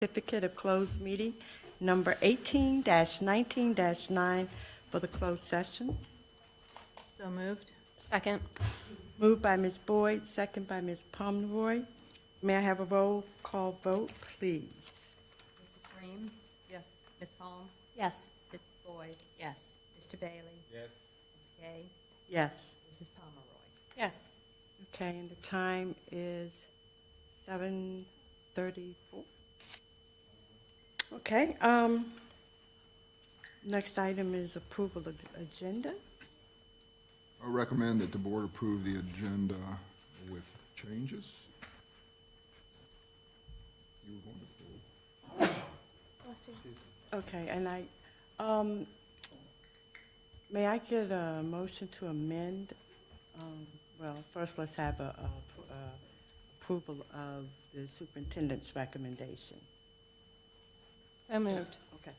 Certificate of closed meeting number 18-19-9 for the closed session. So moved. Second. Moved by Ms. Boyd, second by Ms. Pomeroy. May I have a roll call vote, please? Mrs. Ream? Yes. Ms. Holmes? Yes. Mrs. Boyd? Yes. Mr. Bailey? Yes. Ms. Gay? Yes. Mrs. Pomeroy? Yes. Okay, and the time is 7:34. Okay, next item is approval of the agenda. I recommend that the board approve the agenda with changes. You were going to pull. Okay, and may I get a motion to amend? Well, first, let's have approval of the superintendent's recommendation. So moved. Okay,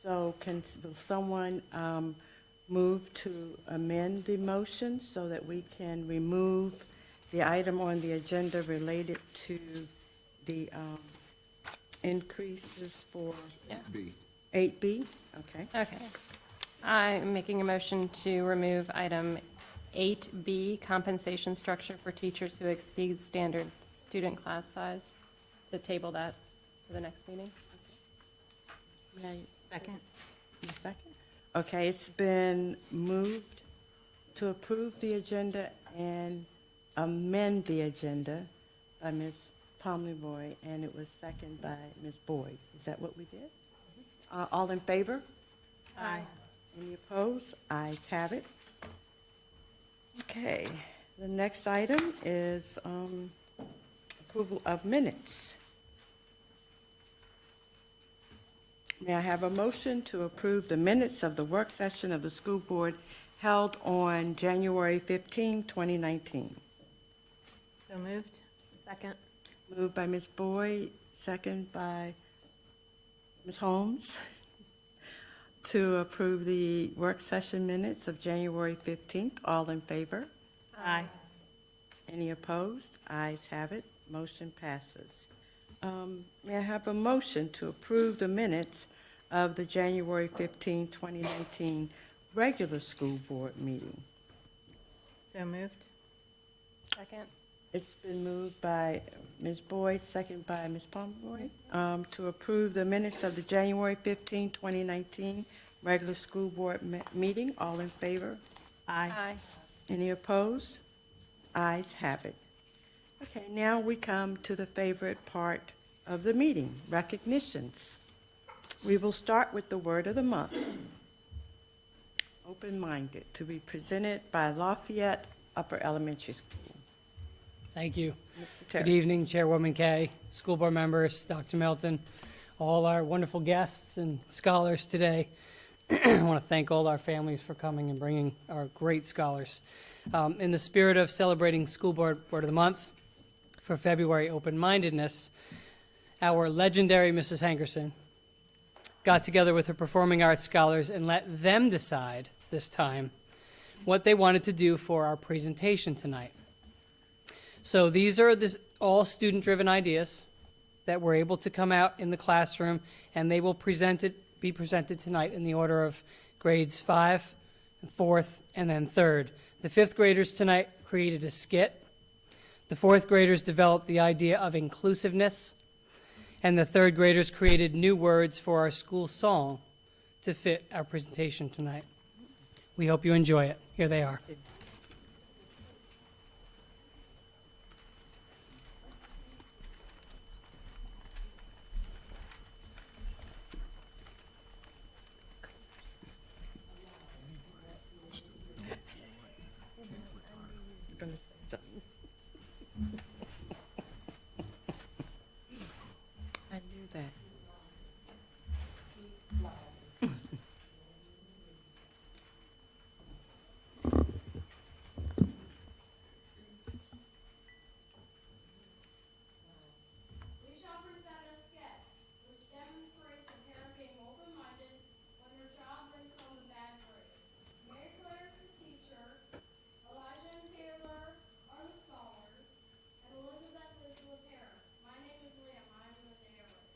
so will someone move to amend the motion so that we can remove the item on the agenda related to the increases for B. 8B? Okay, Okay. I'm making a motion to remove item 8B, compensation structure for teachers who exceed standard student class size, to table that to the next meeting. may I Second. have a second? Okay, it's been moved to approve the agenda and amend the agenda by Ms. Pomeroy, and it was seconded by Ms. Boyd. Is that what we did? All in favor? Aye. Any opposed? Ayes have it. Okay, the next item is approval of minutes. May I have a motion to approve the minutes of the work session of the school board held on January 15, 2019? So moved. Second. Moved by Ms. Boyd, second by Ms. Holmes, to approve the work session minutes of January 15th. All in favor? Aye. Any opposed? Ayes have it. Motion passes. May I have a motion to approve the minutes of the January 15, 2019 regular school board meeting? So moved. Second. It's been moved by Ms. Boyd, second by Ms. Pomeroy, to approve the minutes of the January 15, 2019 regular school board meeting. All in favor? Aye. Any opposed? Ayes have it. Okay, now we come to the favorite part of the meeting, recognitions. We will start with the word of the month, open-minded, to be presented by Lafayette Upper Elementary School. Thank you. Mr. Good Terry. evening, Chairwoman Kay, school board members, Dr. Melton, all our wonderful guests and scholars today. I want to thank all our families for coming and bringing our great scholars. In the spirit of celebrating School Board Word of the Month for February open-mindedness, our legendary Mrs. Hankerson got together with her performing arts scholars and let them decide this time what they wanted to do for our presentation tonight. So these are all student-driven ideas that were able to come out in the classroom, and they will be presented tonight in the order of grades 5, 4th, and then 3rd. The 5th graders tonight created a skit. The 4th graders developed the idea of inclusiveness, and the 3rd graders created new words for our school song to fit our presentation tonight. We hope you enjoy it. Here they are. Gonna say something. I knew that. We shall present a sketch which demonstrates a parent being open-minded when your child brings home a bad grade. Mary Claire is the teacher, Elijah and Taylor are the scholars, and Elizabeth is the parent. My name is Liam. I am the narrator.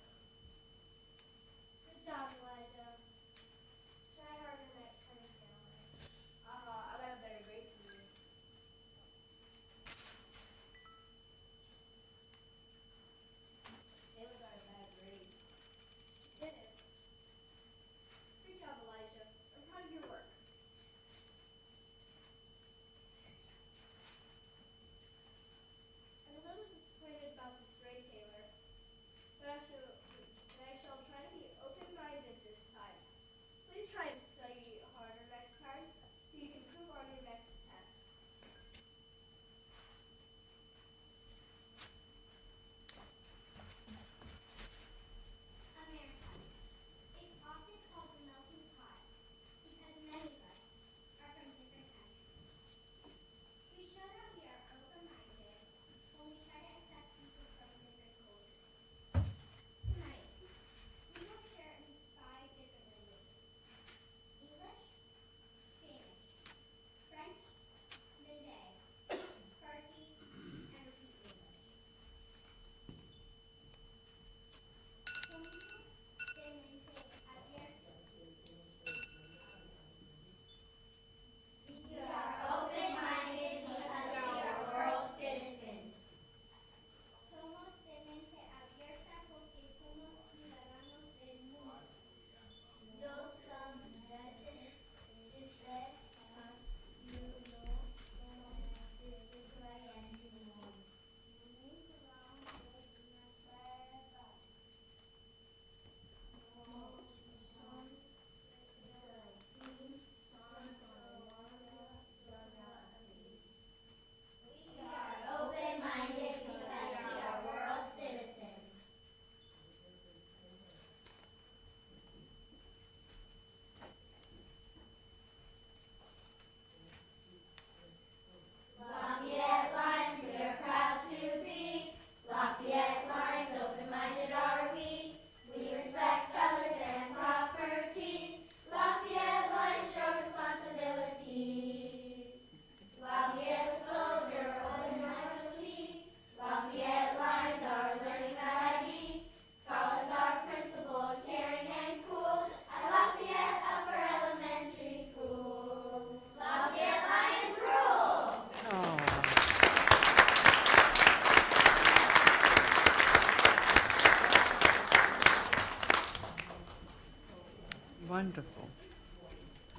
wonderful.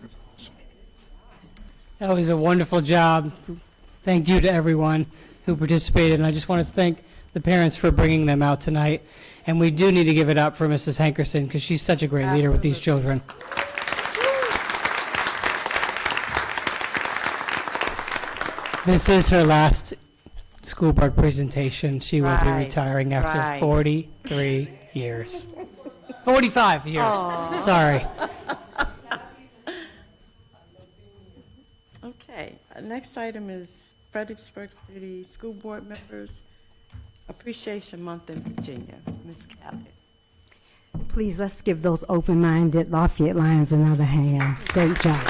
That's awesome. That was a wonderful job. Thank you to everyone who participated, and I just want to thank the parents for bringing them out tonight. And we do need to give it up for Mrs. Hankerson, because she's such a great leader with these children. This is her last school board presentation. She will be Right, retiring after right. 43 years. 45 years. Sorry. Okay, next item is Fredericksburg City School Board Members Appreciation Month in Virginia. Ms. Catlett. Please, let's give those open-minded Lafayette Lions another hand. Great job.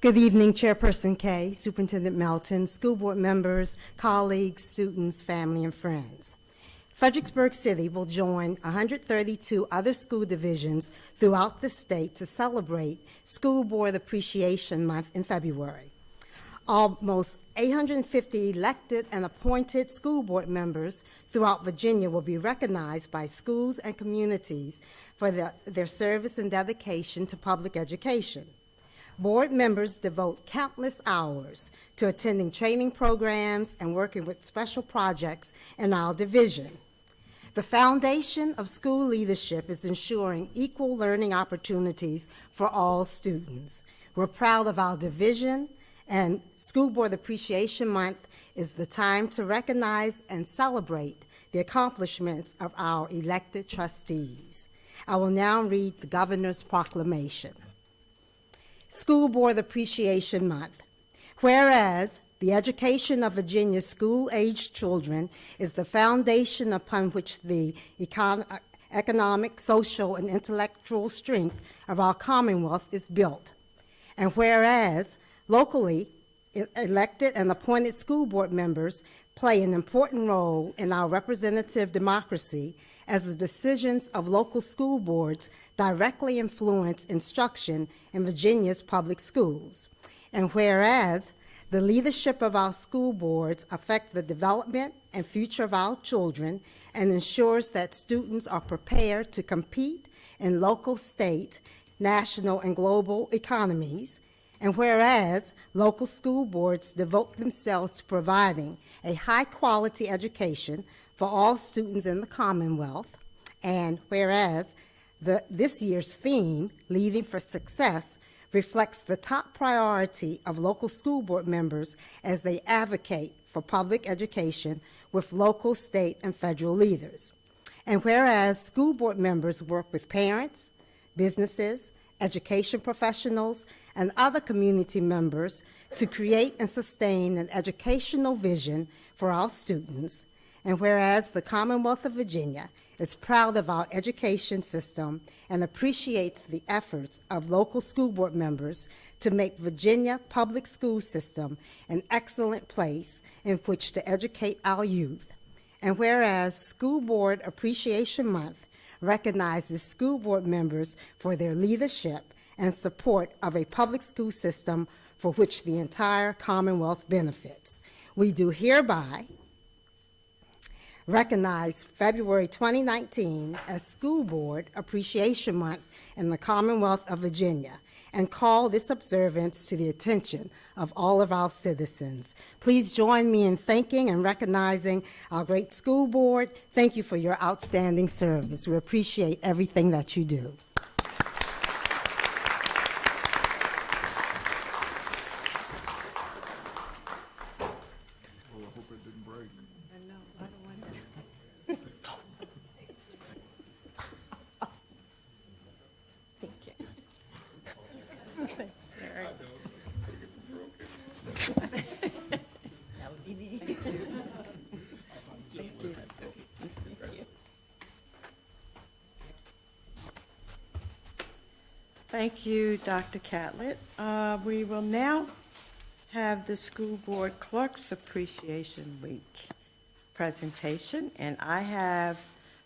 Good evening, Chairperson Kay, Superintendent Melton, school board members, colleagues, students, family, and friends. Fredericksburg City will join 132 other school divisions throughout the state to celebrate School Board Appreciation Month in February. Almost 850 elected and appointed school board members throughout Virginia will be recognized by schools and communities for their service and dedication to public education. Board members devote countless hours to attending training programs and working with special projects in our division. The foundation of school leadership is ensuring equal learning opportunities for all students. We're proud of our division, and School Board Appreciation Month is the time to recognize and celebrate the accomplishments of our elected trustees. I will now read the Governor's proclamation. School Board Appreciation Month. Whereas the education of Virginia's school-aged children is the foundation upon which the economic, social, and intellectual strength of our Commonwealth is built. And whereas locally elected and appointed school board members play an important role in our representative democracy, as the decisions of local school boards directly influence instruction in Virginia's public schools. And whereas the leadership of our school boards affect the development and future of our children and ensures that students are prepared to compete in local, state, national, and global economies. And whereas local school boards devote themselves to providing a high-quality education for all students in the Commonwealth, and whereas this year's theme, Leading for Success, reflects the top priority of local school board members as they advocate for public education with local, state, and federal leaders. And whereas school board members work with parents, businesses, education professionals, and other community members to create and sustain an educational vision for our students. And whereas the Commonwealth of Virginia is proud of our education system and appreciates the efforts of local school board members to make Virginia public school system an excellent place in which to educate our youth. And whereas School Board Appreciation Month recognizes school board members for their leadership and support of a public school system for which the entire Commonwealth benefits. We do hereby recognize February 2019 as School Board Appreciation Month in the Commonwealth of Virginia and call this observance to the attention of all of our citizens. Please join me in thanking and recognizing our great school board. Thank you for your outstanding service. We appreciate everything that you do. Well, I hope it didn't break. I know, I don't want to. Thank you. Thanks, Eric. That would be me. Thank you. Thank you, Dr. Catlett. We will now have the School Board Clerks Appreciation Week presentation, and I have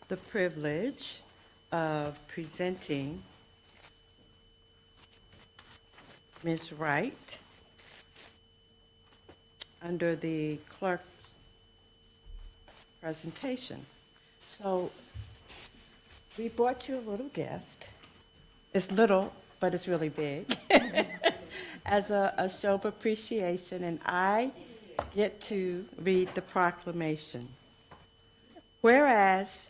the privilege of presenting Ms. Wright under the clerk's presentation. So we brought you a little gift. It's little, but it's really big. As a show of appreciation, and I get to read the proclamation. Whereas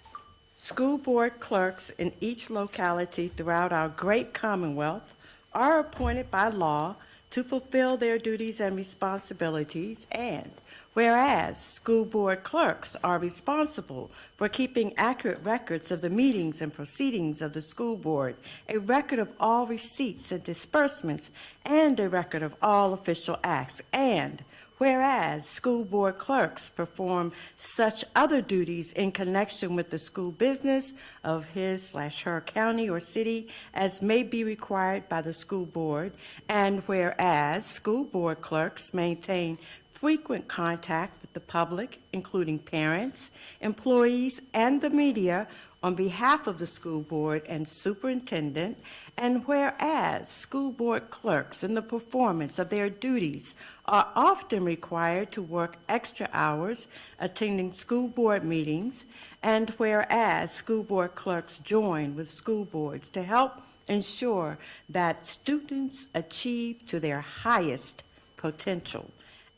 school board clerks in each locality throughout our great Commonwealth are appointed by law to fulfill their duties and responsibilities, and whereas school board clerks are responsible for keeping accurate records of the meetings and proceedings of the school board, a record of all receipts and disbursements, and a record of all official acts, and whereas school board clerks perform such other duties in connection with the school business of his/her county or city as may be required by the school board, and whereas school board clerks maintain frequent contact with the public, including parents, employees, and the media on behalf of the school board and superintendent, and whereas school board clerks in the performance of their duties are often required to work extra hours attending school board meetings, and whereas school board clerks join with school boards to help ensure that students achieve to their highest potential.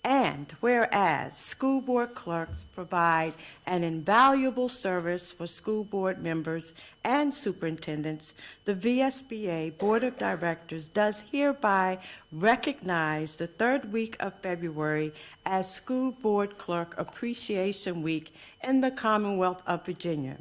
And whereas school board clerks provide an invaluable service for school board members and superintendents, the VSBA Board of Directors does hereby recognize the third week of February as School Board Clerk Appreciation Week in the Commonwealth of Virginia.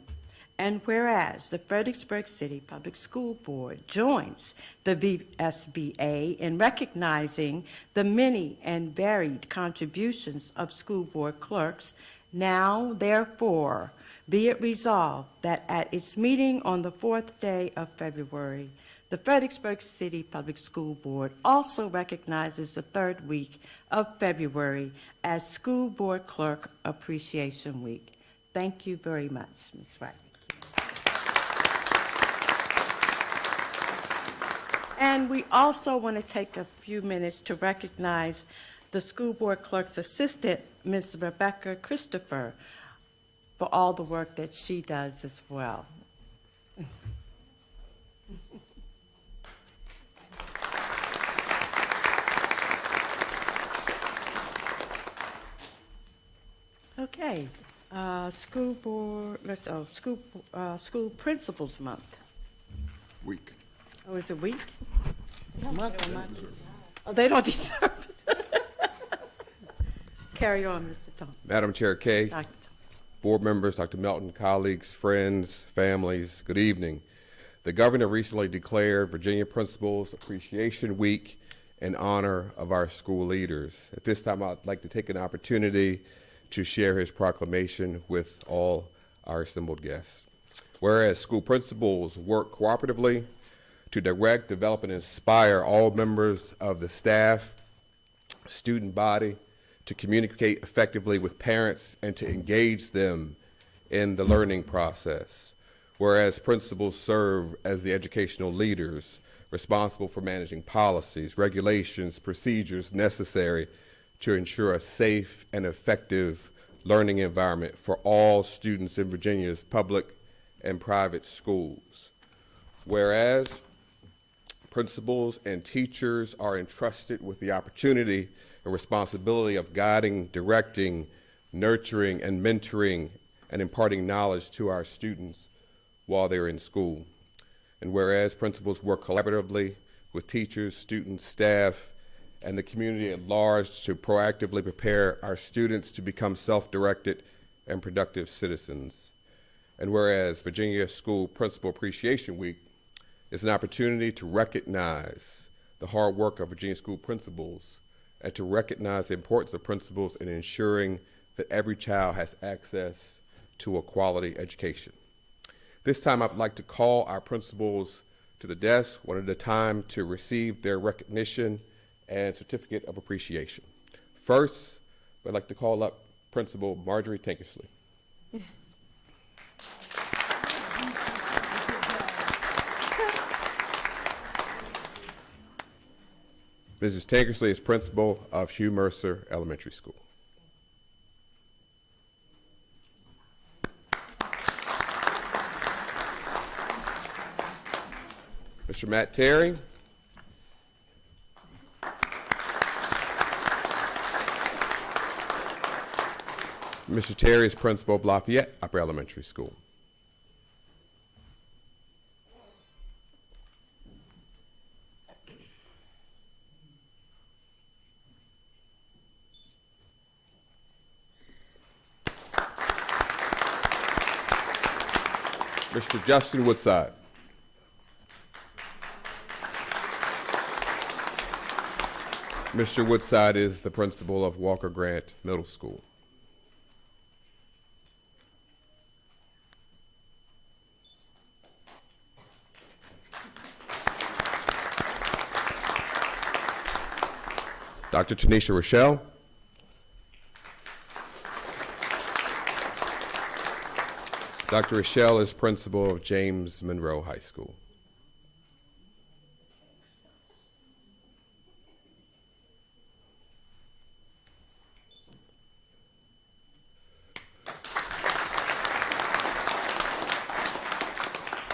And whereas the Fredericksburg City Public School Board joins the VSBA in recognizing the many and varied contributions of school board clerks, now therefore be it resolved that at its meeting on the fourth day of February, the Fredericksburg City Public School Board also recognizes the third week of February as School Board Clerk Appreciation Week. Thank you very much, Ms. Wright. And we also want to take a few minutes to recognize the school board clerk's assistant, Ms. Rebecca Christopher, for all the work that she does as well. Okay, school board, school principals month. Week. Oh, is it week? It's a month. Oh, they don't deserve it. Carry on, Mr. Thompson. Madam Chair Kay, Dr. Thompson. board members, Dr. Melton, colleagues, friends, families, good evening. The governor recently declared Virginia Principals Appreciation Week in honor of our school leaders. At this time, I'd like to take an opportunity to share his proclamation with all our assembled guests. Whereas school principals work cooperatively to direct, develop, and inspire all members of the staff, student body, to communicate effectively with parents and to engage them in the learning process. Whereas principals serve as the educational leaders responsible for managing policies, regulations, procedures necessary to ensure a safe and effective learning environment for all students in Virginia's public and private schools. Whereas principals and teachers are entrusted with the opportunity and responsibility of guiding, directing, nurturing, and mentoring and imparting knowledge to our students while they're in school. And whereas principals work collaboratively with teachers, students, staff, and the community at large to proactively prepare our students to become self-directed and productive citizens. And whereas Virginia School Principal Appreciation Week is an opportunity to recognize the hard work of Virginia school principals and to recognize the importance of principals in ensuring that every child has access to a quality education. This time I'd like to call our principals to the desk one at a time to receive their recognition and certificate of appreciation. First, I'd like to call up Principal Marjorie Tankersley. Mrs. Tankersley is principal of Hugh Mercer Elementary School. Mr. Matt Terry. Mr. Terry is principal of Lafayette Upper Elementary School. Mr. Justin Woodside. Mr. Woodside is the principal of Walker Grant Middle School. Dr. Tanisha Rochelle. Dr. Rochelle is principal of James Monroe High School.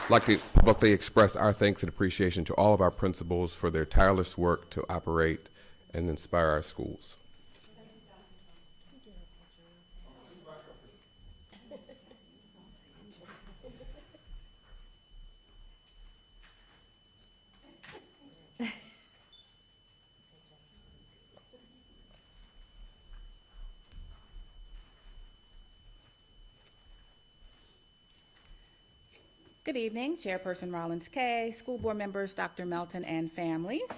I'd like to publicly express our thanks and appreciation to all of our principals for their tireless work to operate and inspire our schools. Good evening, Chairperson Rollins Kay, school board members, Dr. Melton, and families.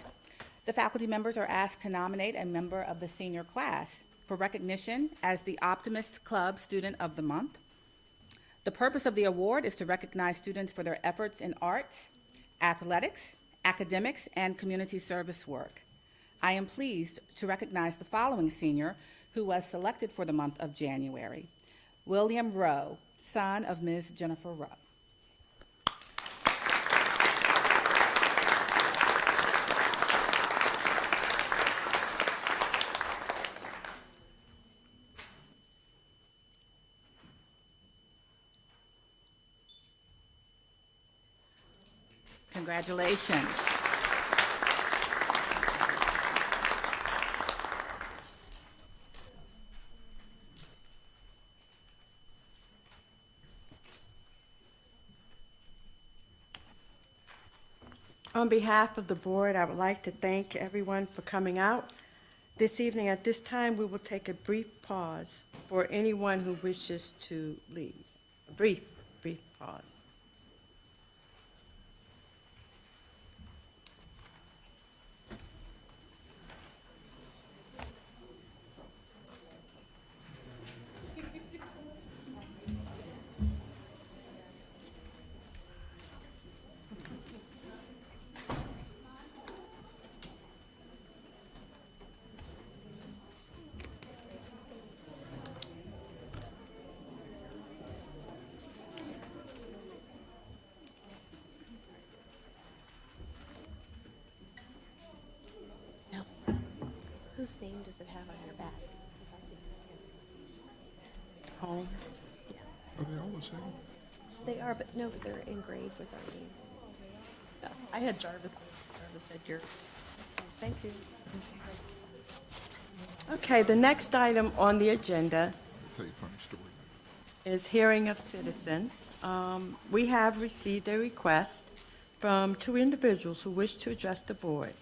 The faculty members are asked to nominate a member of the senior class for recognition as the Optimist Club Student of the Month. The purpose of the award is to recognize students for their efforts in arts, athletics, academics, and community service work. I am pleased to recognize the following senior who was selected for the month of January: William Rowe, son of Ms. Jennifer Rowe. Congratulations. On behalf of the board, I would like to thank everyone for coming out this evening. At this time, we will take a brief pause for anyone who wishes to leave. A brief pause. Whose name does it have on your back? Home. Are they all the same? They are, but no, but they're engraved with our names. Yeah, I had Jarvis. Jarvis had yours. Thank you. Okay, the next item on the agenda I'll tell you a funny story. is hearing of citizens. We have received a request from two individuals who wish to address the board,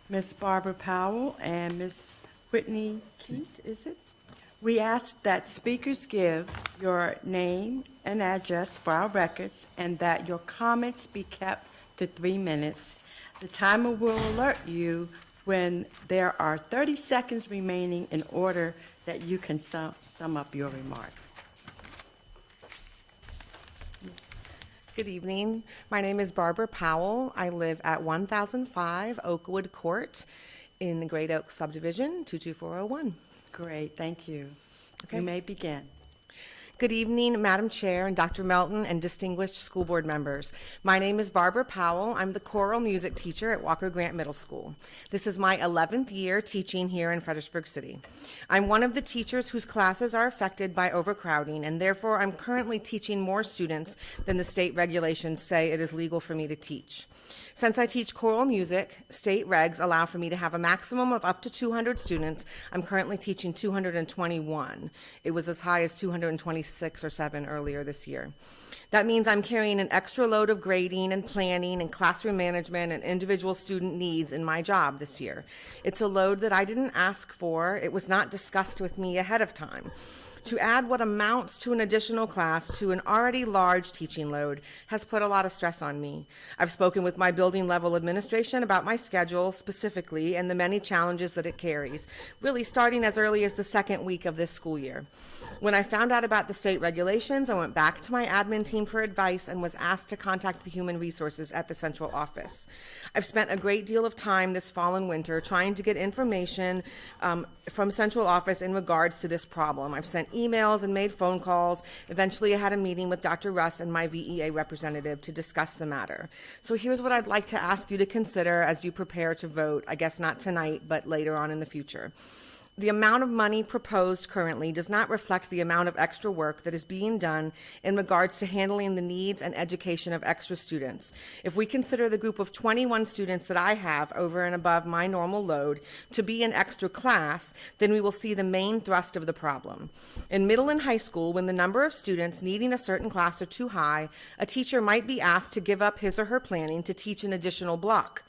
Ms. Barbara Powell and Ms. Whitney Keith, is it? We ask that speakers give your name and address for our records and that your comments be kept to 3 minutes. The timer will alert you when there are 30 seconds remaining in order that you can sum up your remarks. Good evening. My name is Barbara Powell. I live at 1005 Oakwood Court in the Great Oaks subdivision, 22401. Great, thank you. Okay. You may begin. Good evening, Madam Chair and Dr. Melton and distinguished school board members. My name is Barbara Powell. I'm the choral music teacher at Walker Grant Middle School. This is my 11th year teaching here in Fredericksburg City. I'm one of the teachers whose classes are affected by overcrowding, and therefore I'm currently teaching more students than the state regulations say it is legal for me to teach. Since I teach choral music, state regs allow for me to have a maximum of up to 200 students. I'm currently teaching 221. It was as high as 226 or 7 earlier this year. That means I'm carrying an extra load of grading and planning and classroom management and individual student needs in my job this year. It's a load that I didn't ask for. It was not discussed with me ahead of time. To add what amounts to an additional class to an already large teaching load has put a lot of stress on me. I've spoken with my building level administration about my schedule specifically and the many challenges that it carries, really starting as early as the second week of this school year. When I found out about the state regulations, I went back to my admin team for advice and was asked to contact the human resources at the central office. I've spent a great deal of time this fall and winter trying to get information from central office in regards to this problem. I've sent emails and made phone calls. Eventually, I had a meeting with Dr. Russ and my VEA representative to discuss the matter. So here's what I'd like to ask you to consider as you prepare to vote, I guess not tonight, but later on in the future. The amount of money proposed currently does not reflect the amount of extra work that is being done in regards to handling the needs and education of extra students. If we consider the group of 21 students that I have over and above my normal load to be an extra class, then we will see the main thrust of the problem. In middle and high school, when the number of students needing a certain class are too high, a teacher might be asked to give up his or her planning to teach an additional block.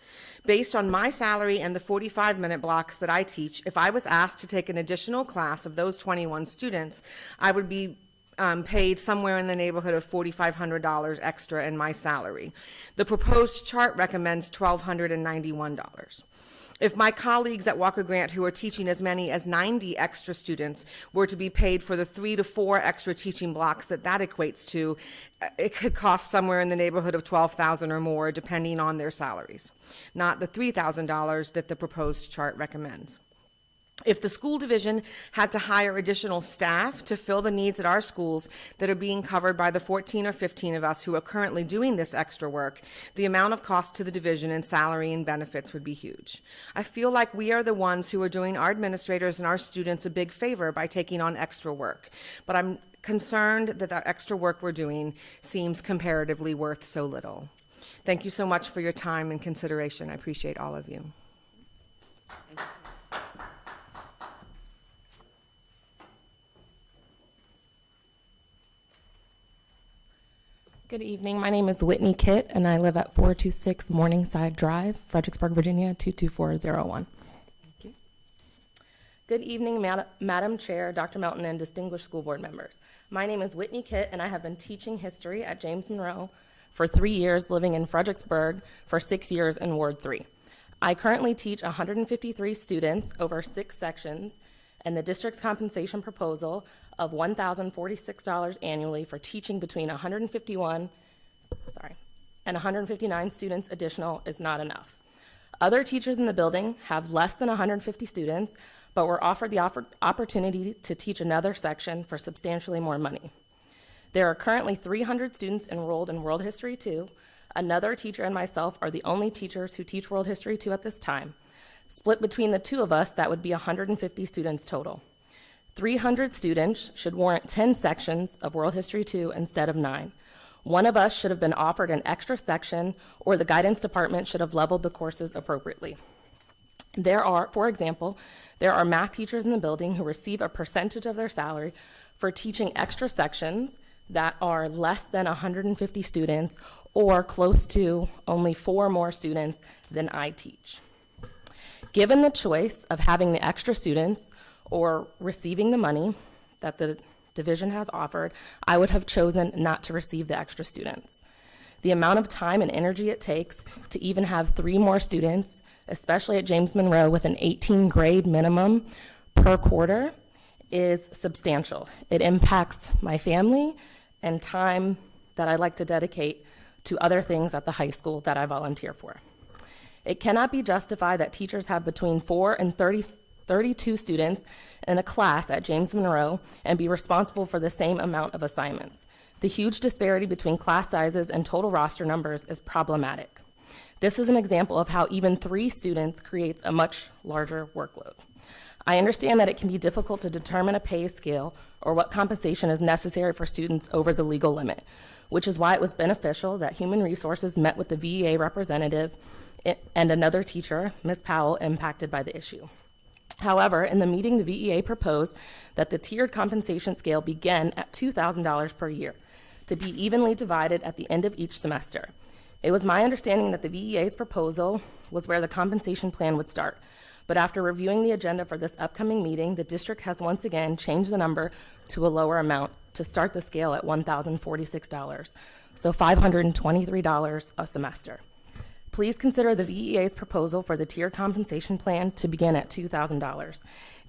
Based on my salary and the 45-minute blocks that I teach, if I was asked to take an additional class of those 21 students, I would be paid somewhere in the neighborhood of $4,500 extra in my salary. The proposed chart recommends $1,291. If my colleagues at Walker Grant, who are teaching as many as 90 extra students, were to be paid for the 3 to 4 extra teaching blocks that equates to, it could cost somewhere in the neighborhood of $12,000 or more, depending on their salaries, not the $3,000 that the proposed chart recommends. If the school division had to hire additional staff to fill the needs at our schools that are being covered by the 14 or 15 of us who are currently doing this extra work, the amount of cost to the division in salary and benefits would be huge. I feel like we are the ones who are doing our administrators and our students a big favor by taking on extra work, but I'm concerned that the extra work we're doing seems comparatively worth so little. Thank you so much for your time and consideration. I appreciate all of you. Good evening. My name is Whitney Kitt, and I live at 426 Morningside Drive, Fredericksburg, Virginia, 22401. Thank you. Good evening, Madam Chair, Dr. Melton, and distinguished school board members. My name is Whitney Kitt, and I have been teaching history at James Monroe for 3 years, living in Fredericksburg for 6 years in Ward 3. I currently teach 153 students over 6 sections, and the district's compensation proposal of $1,046 annually for teaching between 159 students additional is not enough. Other teachers in the building have less than 150 students, but were offered the opportunity to teach another section for substantially more money. There are currently 300 students enrolled in World History 2. Another teacher and myself are the only teachers who teach World History 2 at this time. Split between the two of us, that would be 150 students total. 300 students should warrant 10 sections of World History 2 instead of 9. One of us should have been offered an extra section, or the guidance department should have leveled the courses appropriately. For example, there are math teachers in the building who receive a percentage of their salary for teaching extra sections that are less than 150 students or close to only 4 more students than I teach. Given the choice of having the extra students or receiving the money that the division has offered, I would have chosen not to receive the extra students. The amount of time and energy it takes to even have 3 more students, especially at James Monroe with an 18 grade minimum per quarter, is substantial. It impacts my family and time that I like to dedicate to other things at the high school that I volunteer for. It cannot be justified that teachers have between 4 and 30 32 students in a class at James Monroe and be responsible for the same amount of assignments. The huge disparity between class sizes and total roster numbers is problematic. This is an example of how even 3 students creates a much larger workload. I understand that it can be difficult to determine a pay scale or what compensation is necessary for students over the legal limit, which is why it was beneficial that Human Resources met with the VEA representative and another teacher, Ms. Powell, impacted by the issue. However, in the meeting, the VEA proposed that the tiered compensation scale begin at $2,000 per year to be evenly divided at the end of each semester. It was my understanding that the VEA's proposal was where the compensation plan would start. But after reviewing the agenda for this upcoming meeting, the district has once again changed the number to a lower amount to start the scale at $1,046, so $523 a semester. Please consider the VEA's proposal for the tiered compensation plan to begin at $2,000.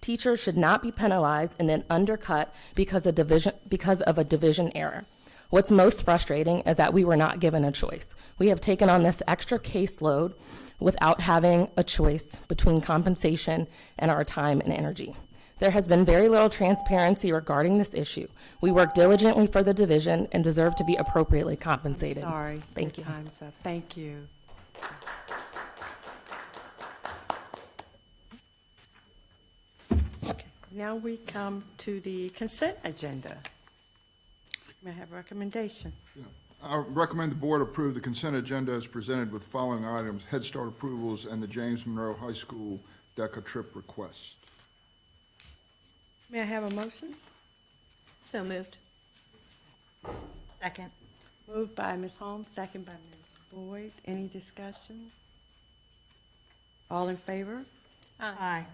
Teachers should not be penalized and then undercut because of a division error. What's most frustrating is that we were not given a choice. We have taken on this extra caseload without having a choice between compensation and our time and energy. There has been very little transparency regarding this issue. We work diligently for the division and deserve to be appropriately compensated. Sorry. Thank your you. time's up. Thank you. Okay, now we come to the consent agenda. May I have a recommendation? I recommend the board approve the consent agenda as presented with the following items: Head Start approvals and the James Monroe High School DECA trip request. May I have a motion? So moved. Second. Moved by Ms. Holmes, second by Ms. Boyd. Any discussion? All in favor? Aye.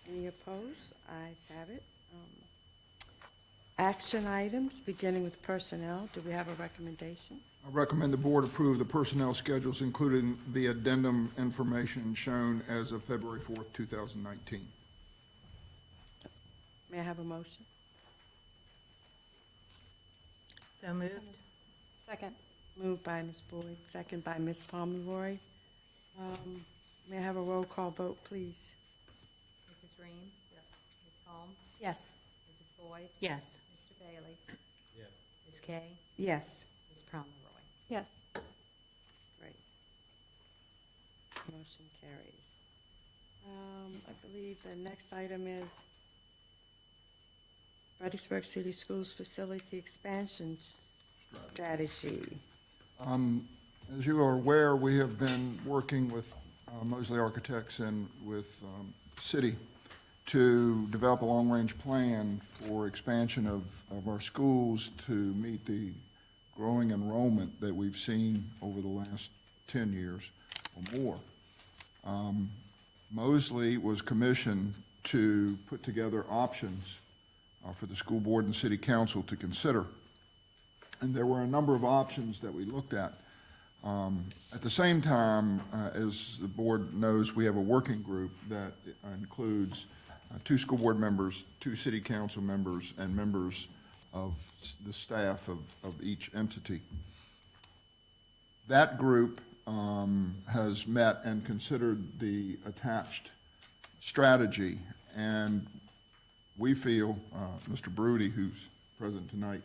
Any opposed? Ayes have it. Action items, beginning with personnel. Do we have a recommendation? I recommend the board approve the personnel schedules, including the addendum information shown as of February 4th, 2019. May I have a motion? So moved. Second. Moved by Ms. Boyd, second by Ms. Pomeroy. May I have a roll call vote, please? Mrs. Reams? Yes. Ms. Holmes? Yes. Mrs. Boyd? Yes. Mr. Bailey? Yes. Ms. Kay? Yes. Ms. Pomeroy? Yes. Great. Motion carries. I believe the next item is Fredericksburg City Schools Facility Expansion Strategy. As you are aware, we have been working with Mosley Architects and with City to develop a long-range plan for expansion of our schools to meet the growing enrollment that we've seen over the last 10 years or more. Mosley was commissioned to put together options for the school board and city council to consider. And there were a number of options that we looked at. At the same time, as the board knows, we have a working group that includes 2 school board members, 2 city council members, and members of the staff of each entity. That group has met and considered the attached strategy, and we feel, Mr. Broody, who's present tonight,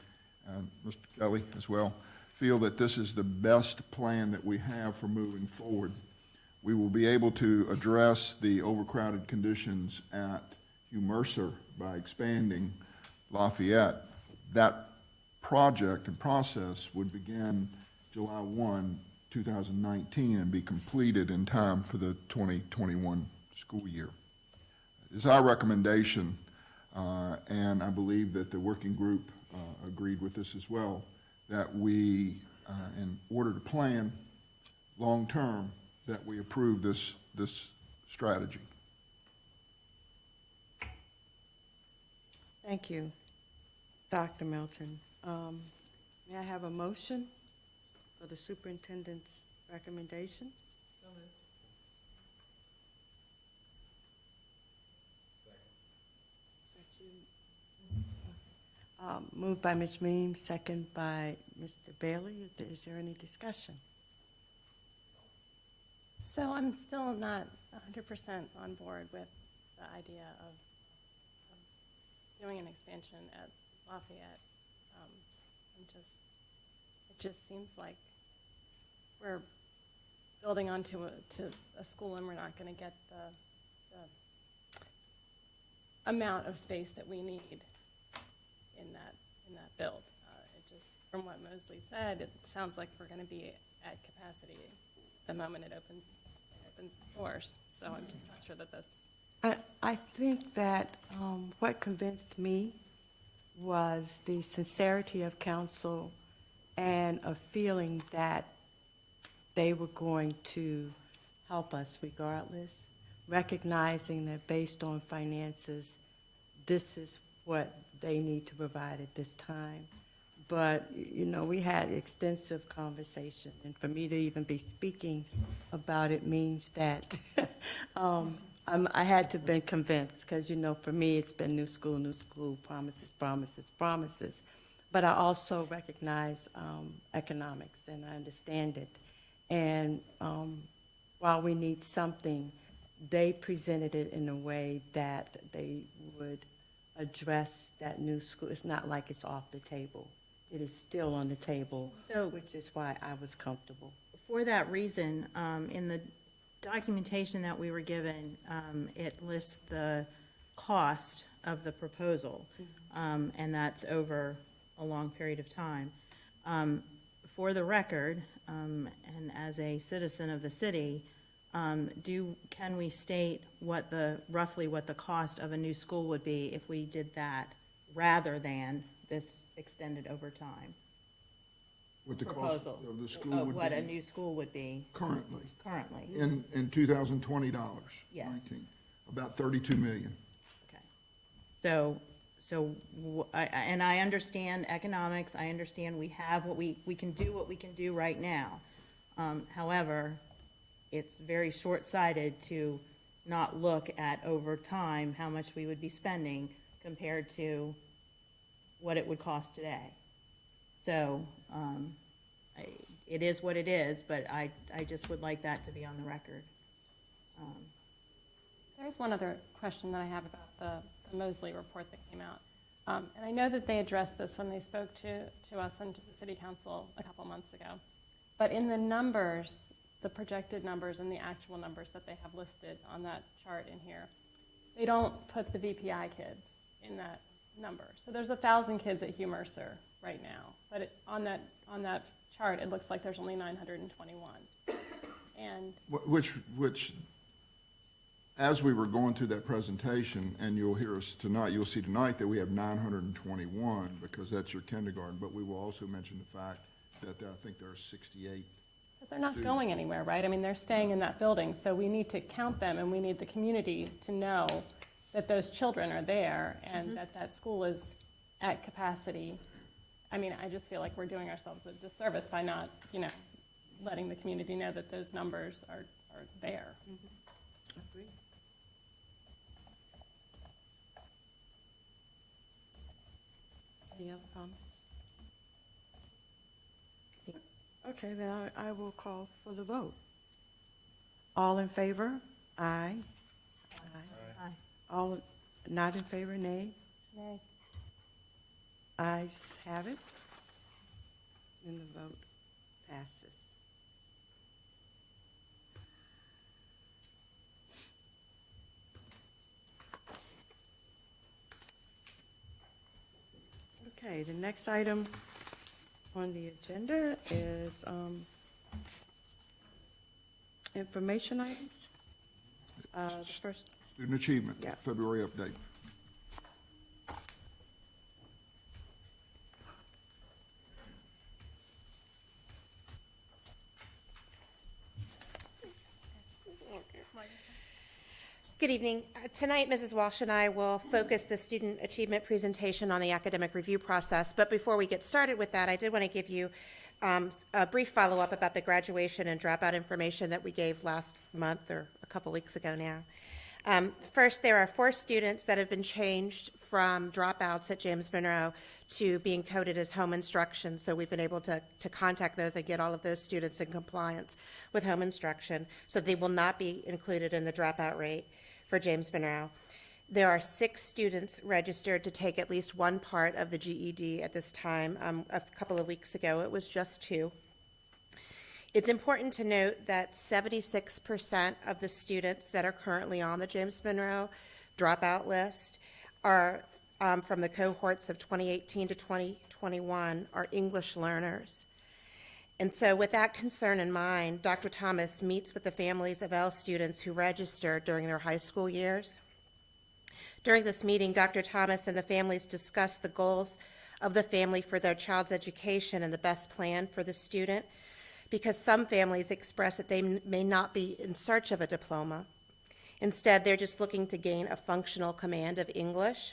and Mr. Kelly as well, feel that this is the best plan that we have for moving forward. We will be able to address the overcrowded conditions at Hugh Mercer by expanding Lafayette. That project and process would begin July 1, 2019, and be completed in time for the 2021 school year. It is our recommendation, and I believe that the working group agreed with this as well, that we, in order to plan long-term, that we approve this strategy. Thank you, Dr. Melton. May I have a motion for the superintendent's recommendation? So moved. Moved by Ms. Reams, second by Mr. Bailey. Is there any discussion? So I'm still not 100% on board with the idea of doing an expansion at Lafayette. It just seems like we're building onto a school and we're not going to get the amount of space that we need in that build. It just, from what Mosley said, it sounds like we're going to be at capacity the moment it opens the doors. So I'm just not sure that that's. I think that what convinced me was the sincerity of council and a feeling that they were going to help us regardless, recognizing that based on finances, this is what they need to provide at this time. But, you know, we had extensive conversation, and for me to even be speaking about it means that I had to be convinced, because, you know, for me, it's been new school, promises, promises, promises. But I also recognize economics, and I understand it. And while we need something, they presented it in a way that they would address that new school. It's not like it's off the table. It is still on the table, So- which is why I was comfortable. For that reason, in the documentation that we were given, it lists the cost of the proposal, and that's over a long period of time. For the record, and as a citizen of the city, can we state roughly what the cost of a new school would be if we did that rather than this extended over time? What the cost Proposal of the school would what a be new school would be currently, currently. in $2020. Yes. 19, about 32 million. Okay. And I understand economics, I understand we have we can do what we can do right now. However, it's very short-sighted to not look at over time how much we would be spending compared to what it would cost today. So, it is what it is, but I just would like that to be on the record. There's one other question that I have about the Mosley report that came out. And I know that they addressed this when they spoke to us and to the city council a couple months ago. But in the numbers, the projected numbers and the actual numbers that they have listed on that chart in here, they don't put the VPI kids in that number. So there's 1,000 kids at Hugh Mercer right now, but on that chart, it looks like there's only 921. And Which, as we were going through that presentation, and you'll see tonight that we have 921, because that's your kindergarten, but we will also mention the fact that I think there are 68. because they're not going anywhere, right? I mean, they're staying in that building, so we need to count them, and we need the community to know that those children are there and that school is at capacity. I mean, I just feel like we're doing ourselves a disservice by not, letting the community know that those numbers are there. Agree. Any other comments? Okay, then I will call for the vote. All in favor? Aye. Aye. All not in favor, nay? Nay. Ayes have it, and the vote passes. Okay, the next item on the agenda is information items. The first, Student achievement, Yeah. February update. Good evening. Tonight, Mrs. Walsh and I will focus the student achievement presentation on the academic review process. But before we get started with that, I did want to give you a brief follow-up about the graduation and dropout information that we gave last month or a couple weeks ago now. First, there are 4 students that have been changed from dropouts at James Monroe to being coded as home instruction. So we've been able to contact those and get all of those students in compliance with home instruction. So they will not be included in the dropout rate. for James Monroe. There are 6 students registered to take at least one part of the GED at this time. A couple of weeks ago, it was just 2. It's important to note that 76% of the students that are currently on the James Monroe dropout list are from the cohorts of 2018 to 2021 are English learners. And so with that concern in mind, Dr. Thomas meets with the families of L students who registered during their high school years. During this meeting, Dr. Thomas and the families discussed the goals of the family for their child's education and the best plan for the student, because some families express that they may not be in search of a diploma. Instead, they're just looking to gain a functional command of English.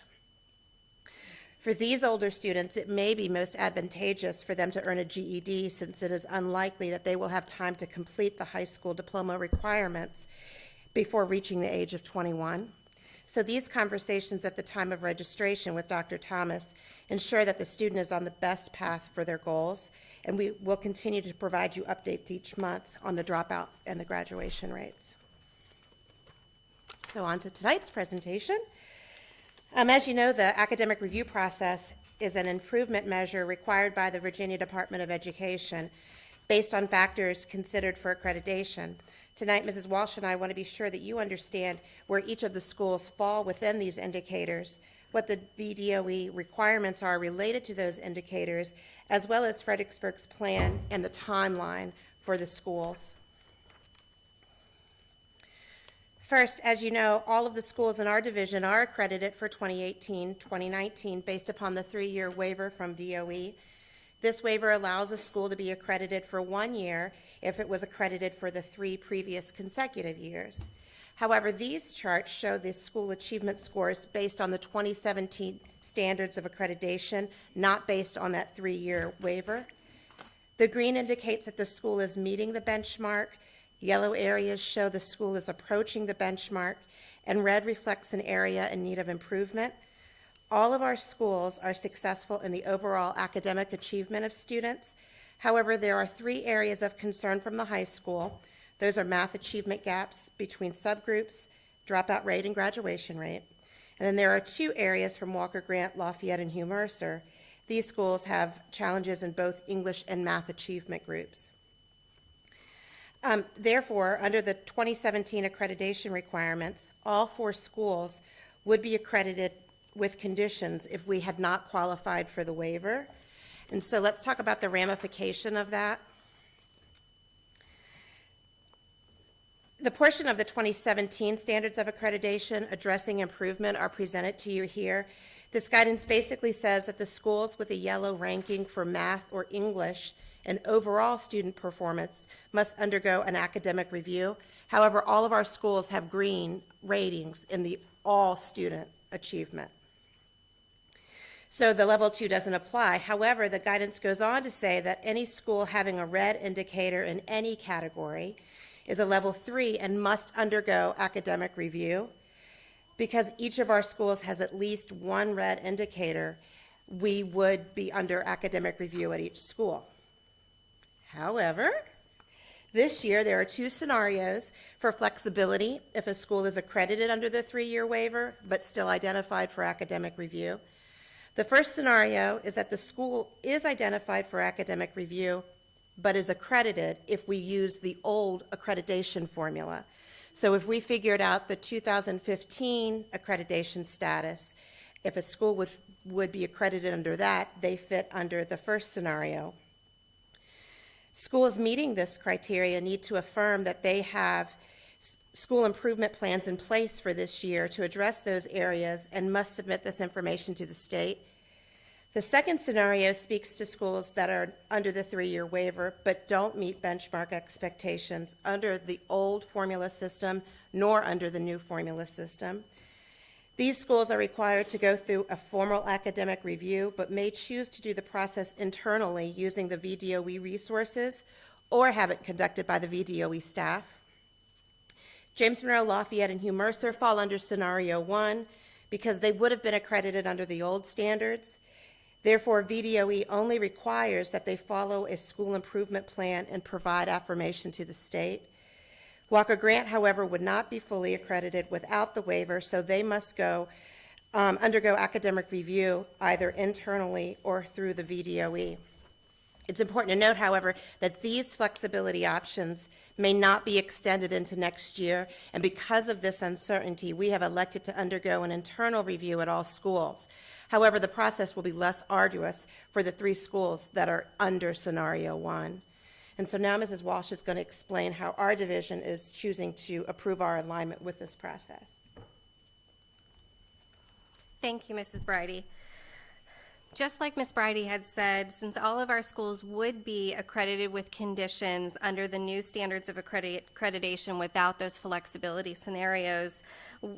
For these older students, it may be most advantageous for them to earn a GED, since it is unlikely that they will have time to complete the high school diploma requirements before reaching the age of 21. So these conversations at the time of registration with Dr. Thomas ensure that the student is on the best path for their goals, and we will continue to provide you updates each month on the dropout and the graduation rates. So on to tonight's presentation. As you know, the academic review process is an improvement measure required by the Virginia Department of Education based on factors considered for accreditation. Tonight, Mrs. Walsh and I want to be sure that you understand where each of the schools fall within these indicators, what the VDOE requirements are related to those indicators, as well as Fredericksburg's plan and the timeline for the schools. First, as you know, all of the schools in our division are accredited for 2018-2019 based upon the 3-year waiver from DOE. This waiver allows a school to be accredited for 1 year if it was accredited for the 3 previous consecutive years. However, these charts show the school achievement scores based on the 2017 standards of accreditation, not based on that 3-year waiver. The green indicates that the school is meeting the benchmark. Yellow areas show the school is approaching the benchmark, and red reflects an area in need of improvement. All of our schools are successful in the overall academic achievement of students. However, there are 3 areas of concern from the high school. Those are math achievement gaps between subgroups, dropout rate, and graduation rate. And then there are 2 areas from Walker Grant, Lafayette, and Hugh Mercer. These schools have challenges in both English and math achievement groups. Therefore, under the 2017 accreditation requirements, all 4 schools would be accredited with conditions if we had not qualified for the waiver. And so let's talk about the ramification of that. The portion of the 2017 standards of accreditation addressing improvement are presented to you here. This guidance basically says that the schools with a yellow ranking for math or English and overall student performance must undergo an academic review. However, all of our schools have green ratings in the all student achievement. So the level 2 doesn't apply. However, the guidance goes on to say that any school having a red indicator in any category is a level 3 and must undergo academic review. Because each of our schools has at least 1 red indicator, we would be under academic review at each school. However, this year there are 2 scenarios for flexibility if a school is accredited under the 3-year waiver but still identified for academic review. The first scenario is that the school is identified for academic review but is accredited if we use the old accreditation formula. So if we figured out the 2015 accreditation status, if a school would be accredited under that, they fit under the first scenario. Schools meeting this criteria need to affirm that they have school improvement plans in place for this year to address those areas and must submit this information to the state. The second scenario speaks to schools that are under the 3-year waiver but don't meet benchmark expectations under the old formula system nor under the new formula system. These schools are required to go through a formal academic review but may choose to do the process internally using the VDOE resources or have it conducted by the VDOE staff. James Monroe, Lafayette, and Hugh Mercer fall under scenario 1 because they would have been accredited under the old standards. Therefore, VDOE only requires that they follow a school improvement plan and provide affirmation to the state. Walker Grant, however, would not be fully accredited without the waiver, so they must undergo academic review either internally or through the VDOE. It's important to note, however, that these flexibility options may not be extended into next year, and because of this uncertainty, we have elected to undergo an internal review at all schools. However, the process will be less arduous for the 3 schools that are under Scenario 1. And so now Mrs. Walsh is going to explain how our division is choosing to approve our alignment with this process. Thank you, Mrs. Bridey. Just like Ms. Bridey had said, since all of our schools would be accredited with conditions under the new standards of accreditation without those flexibility scenarios,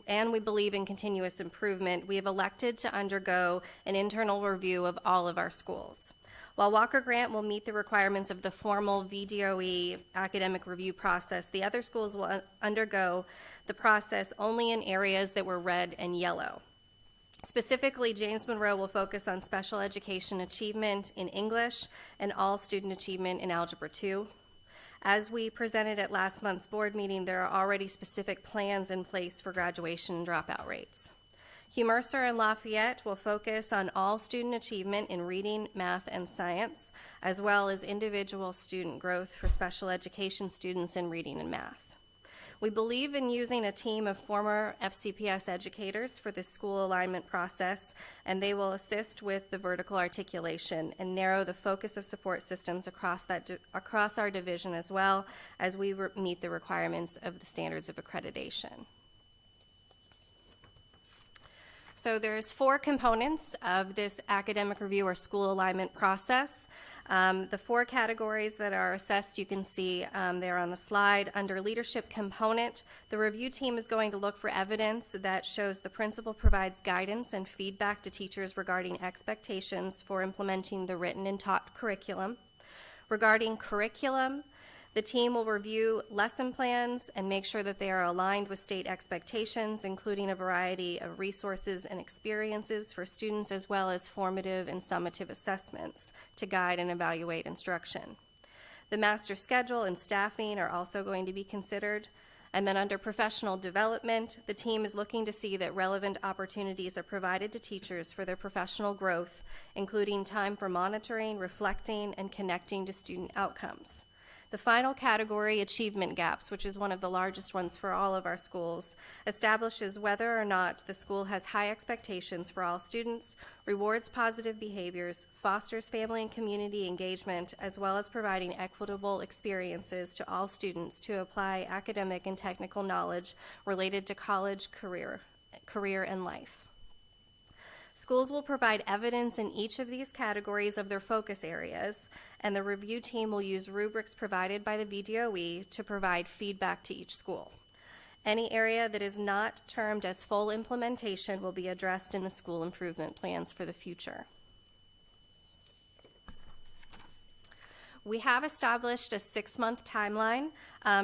and we believe in continuous improvement, we have elected to undergo an internal review of all of our schools. While Walker Grant will meet the requirements of the formal VDOE academic review process, the other schools will undergo the process only in areas that were red and yellow. Specifically, James Monroe will focus on special education achievement in English and all student achievement in Algebra 2. As we presented at last month's board meeting, there are already specific plans in place for graduation and dropout rates. Hugh Mercer and Lafayette will focus on all student achievement in reading, math, and science, as well as individual student growth for special education students in reading and math. We believe in using a team of former FCPS educators for the school alignment process, and they will assist with the vertical articulation and narrow the focus of support systems across our division, as well as we meet the requirements of the standards of accreditation. So there's 4 components of this academic review or school alignment process. The 4 categories that are assessed, you can see there on the slide. Under leadership component, the review team is going to look for evidence that shows the principal provides guidance and feedback to teachers regarding expectations for implementing the written and taught curriculum. Regarding curriculum, the team will review lesson plans and make sure that they are aligned with state expectations, including a variety of resources and experiences for students, as well as formative and summative assessments to guide and evaluate instruction. The master schedule and staffing are also going to be considered. And then under professional development, the team is looking to see that relevant opportunities are provided to teachers for their professional growth, including time for monitoring, reflecting, and connecting to student outcomes. The final category, achievement gaps, which is one of the largest ones for all of our schools, establishes whether or not the school has high expectations for all students, rewards positive behaviors, fosters family and community engagement, as well as providing equitable experiences to all students to apply academic and technical knowledge related to college, career, and life. Schools will provide evidence in each of these categories of their focus areas, and the review team will use rubrics provided by the VDOE to provide feedback to each school. Any area that is not termed as full implementation will be addressed in the school improvement plans for the future. We have established a 6-month timeline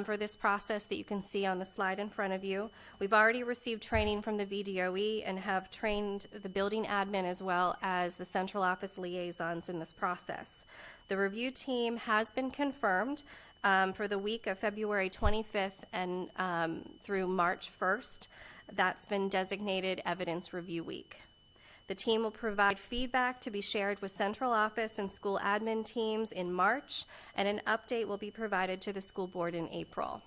for this process that you can see on the slide in front of you. We've already received training from the VDOE and have trained the building admin as well as the central office liaisons in this process. The review team has been confirmed for the week of February 25th and through March 1st. That's been designated Evidence Review Week. The team will provide feedback to be shared with central office and school admin teams in March, and an update will be provided to the school board in April.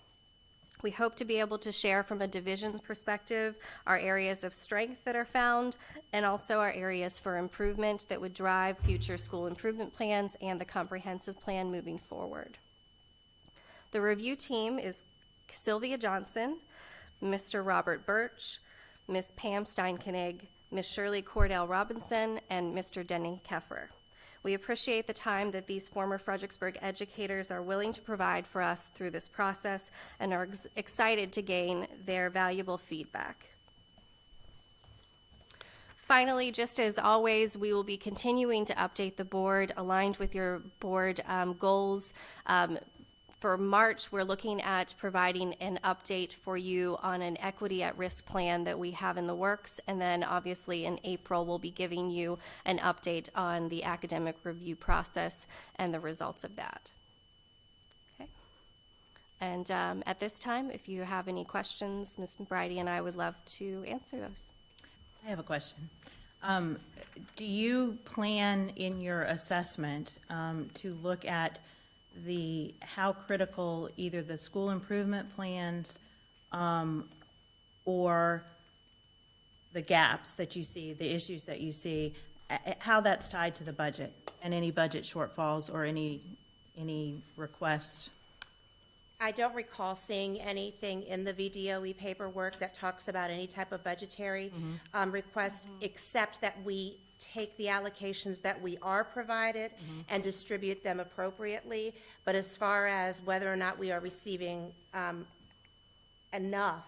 We hope to be able to share from a division's perspective our areas of strength that are found, and also our areas for improvement that would drive future school improvement plans and the comprehensive plan moving forward. The review team is Sylvia Johnson, Mr. Robert Birch, Ms. Pam Steinkoenig, Ms. Shirley Cordell Robinson, and Mr. Denny Keffer. We appreciate the time that these former Fredericksburg educators are willing to provide for us through this process and are excited to gain their valuable feedback. Finally, just as always, we will be continuing to update the board aligned with your board goals. For March, we're looking at providing an update for you on an equity at risk plan that we have in the works. And then obviously in April, we'll be giving you an update on the academic review process and the results of that. Okay. And at this time, if you have any questions, Ms. Bridie and I would love to answer those. I have a question. Do you plan in your assessment to look at how critical either the school improvement plans or the gaps that you see, the issues that you see, how that's tied to the budget and any budget shortfalls or any requests? I don't recall seeing anything in the VDOE paperwork that talks about any type of budgetary request, except that we take the allocations that we are provided and distribute them appropriately. But as far as whether or not we are receiving enough,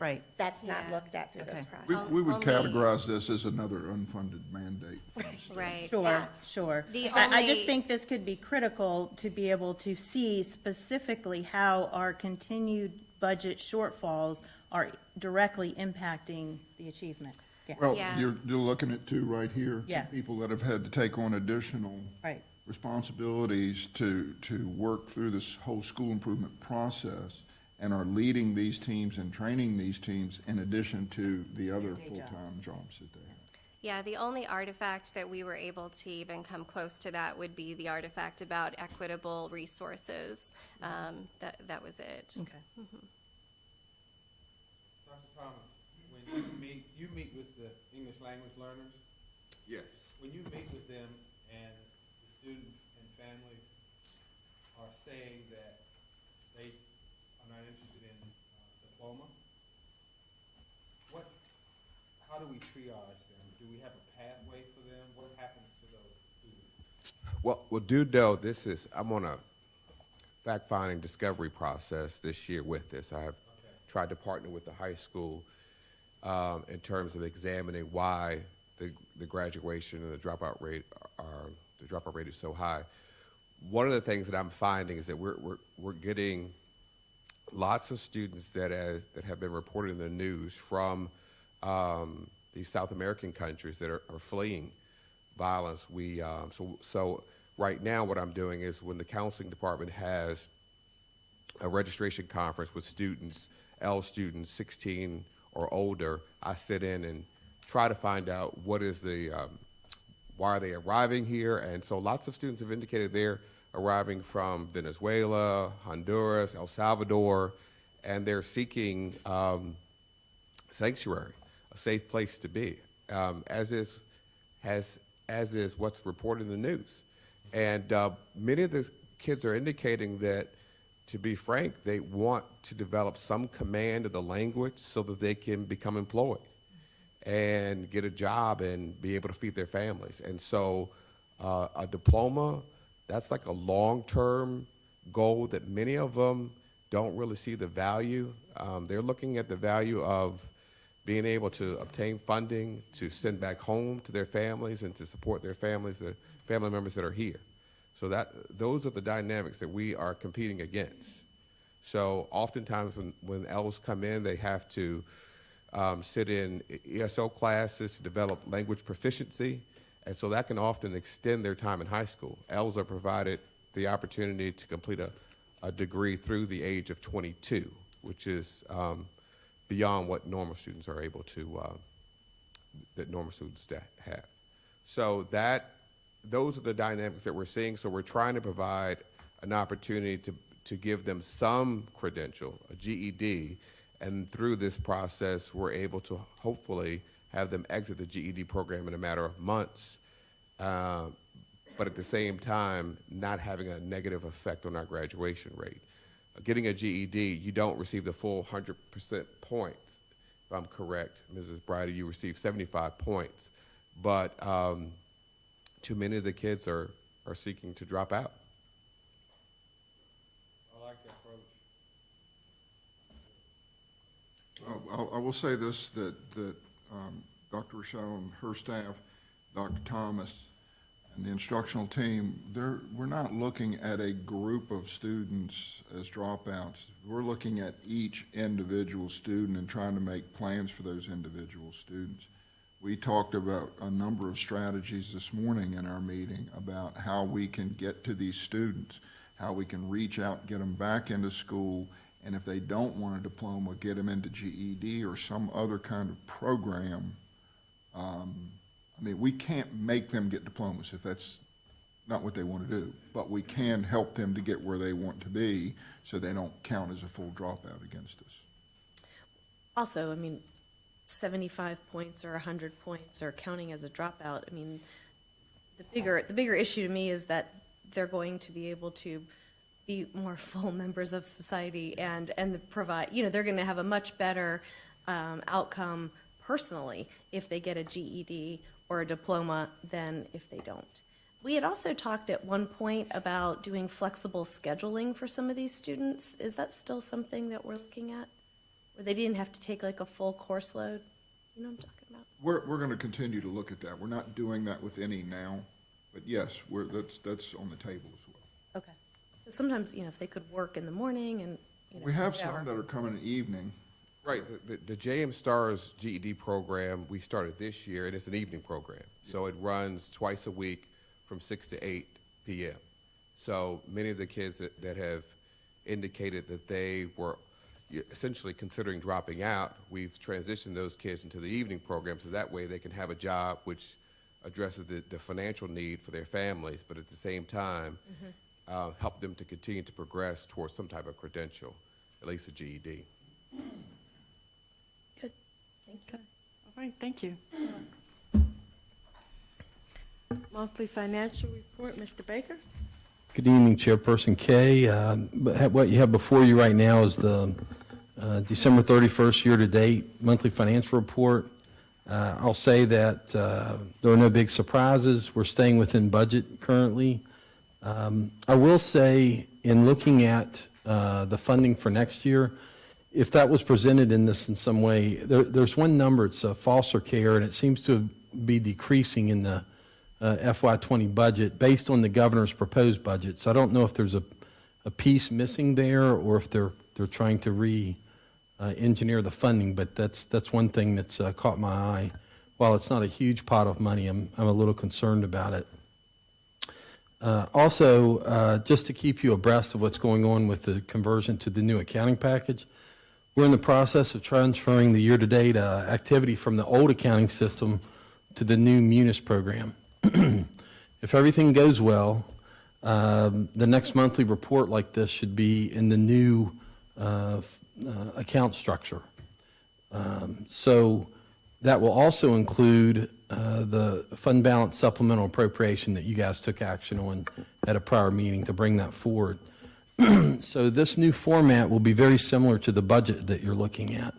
Right. that's not Yeah. looked at through this process. We would Only- categorize this as another unfunded mandate. Right. Sure, sure. The I just only- think this could be critical to be able to see specifically how our continued budget shortfalls are directly impacting the achievement. Yeah. Well, Yeah. you're looking at two right here. Yeah. People that have had to take on additional Right. responsibilities to work through this whole school improvement process and are leading these teams and training these teams in addition to the other day full-time jobs that they have. Yeah, the only artifact that we were able to even come close to that would be the artifact about equitable resources. That was it. Okay. Dr. Thomas, when you meet with the English language learners, Yes. when you meet with them and the students and families are saying that they are not interested in diploma, how do we triage them? Do we have a pathway for them? What happens to those students? Well, do know this is, I'm on a fact-finding discovery process this year with this. I have tried to partner with the high school in terms of examining why the graduation and the dropout rate is so high. One of the things that I'm finding is that we're getting lots of students that have been reported in the news from these South American countries that are fleeing violence. So right now what I'm doing is when the counseling department has a registration conference with students, L students 16 or older, I sit in and try to find out what is why are they arriving here. And so lots of students have indicated they're arriving from Venezuela, Honduras, El Salvador, and they're seeking sanctuary, a safe place to be, as is what's reported in the news. And many of the kids are indicating that, to be frank, they want to develop some command of the language so that they can become employed and get a job and be able to feed their families. And so a diploma, that's like a long-term goal that many of them don't really see the value. They're looking at the value of being able to obtain funding to send back home to their families and to support their families, their family members that are here. So those are the dynamics that we are competing against. So oftentimes when L's come in, they have to sit in ESO classes to develop language proficiency, and so that can often extend their time in high school. L's are provided the opportunity to complete a degree through the age of 22, which is beyond what normal students are able to, that normal students have. So those are the dynamics that we're seeing. So we're trying to provide an opportunity to give them some credential, a GED, and through this process, we're able to hopefully have them exit the GED program in a matter of months, but at the same time, not having a negative effect on our graduation rate. Getting a GED, you don't receive the full 100% points. If I'm correct, Mrs. Bridie, you receive 75 points, but too many of the kids are seeking to drop out. I like that approach. I will say this, that Dr. Rochelle and her staff, Dr. Thomas, and the instructional team, we're not looking at a group of students as dropouts. We're looking at each individual student and trying to make plans for those individual students. We talked about a number of strategies this morning in our meeting about how we can get to these students, how we can reach out, get them back into school, and if they don't want a diploma, get them into GED or some other kind of program. I mean, we can't make them get diplomas if that's not what they want to do, but we can help them to get where they want to be so they don't count as a full dropout against us. Also, I mean, 75 points or 100 points are counting as a dropout. I mean, the bigger issue to me is that they're going to be able to be more full members of society and provide, you know, they're going to have a much better outcome personally if they get a GED or a diploma than if they don't. We had also talked at one point about doing flexible scheduling for some of these students. Is that still something that we're looking at? Where they didn't have to take like a full course load? You know what I'm talking about? We're going to continue to look at that. We're not doing that with any now, but yes, that's on the table as well. Okay. So sometimes, you know, if they could work in the morning and, you know. We have whatever. some that are coming in the evening. Right, the JM Stars GED program, we started this year, and it's an evening program. So it runs twice a week from 6 to 8 p.m. So many of the kids that have indicated that they were essentially considering dropping out, we've transitioned those kids into the evening program so that way they can have a job which addresses the financial need for their families, but at the same time, help them to continue to progress towards some type of credential, at least a GED. Good. Thank you. All right, thank you. Monthly financial report, Mr. Baker? Good evening, Chairperson Kay. What you have before you right now is the December 31st year-to-date monthly financial report. I'll say that there are no big surprises. We're staying within budget currently. I will say, in looking at the funding for next year, if that was presented in this in some way, there's one number, it's foster care, and it seems to be decreasing in the FY20 budget based on the governor's proposed budget. So I don't know if there's a piece missing there or if they're trying to re-engineer the funding, but that's one thing that's caught my eye. While it's not a huge pot of money, I'm a little concerned about it. Also, just to keep you abreast of what's going on with the conversion to the new accounting package, we're in the process of transferring the year-to-date activity from the old accounting system to the new Munis program. If everything goes well, the next monthly report like this should be in the new account structure. So that will also include the fund balance supplemental appropriation that you guys took action on at a prior meeting to bring that forward. So this new format will be very similar to the budget that you're looking at.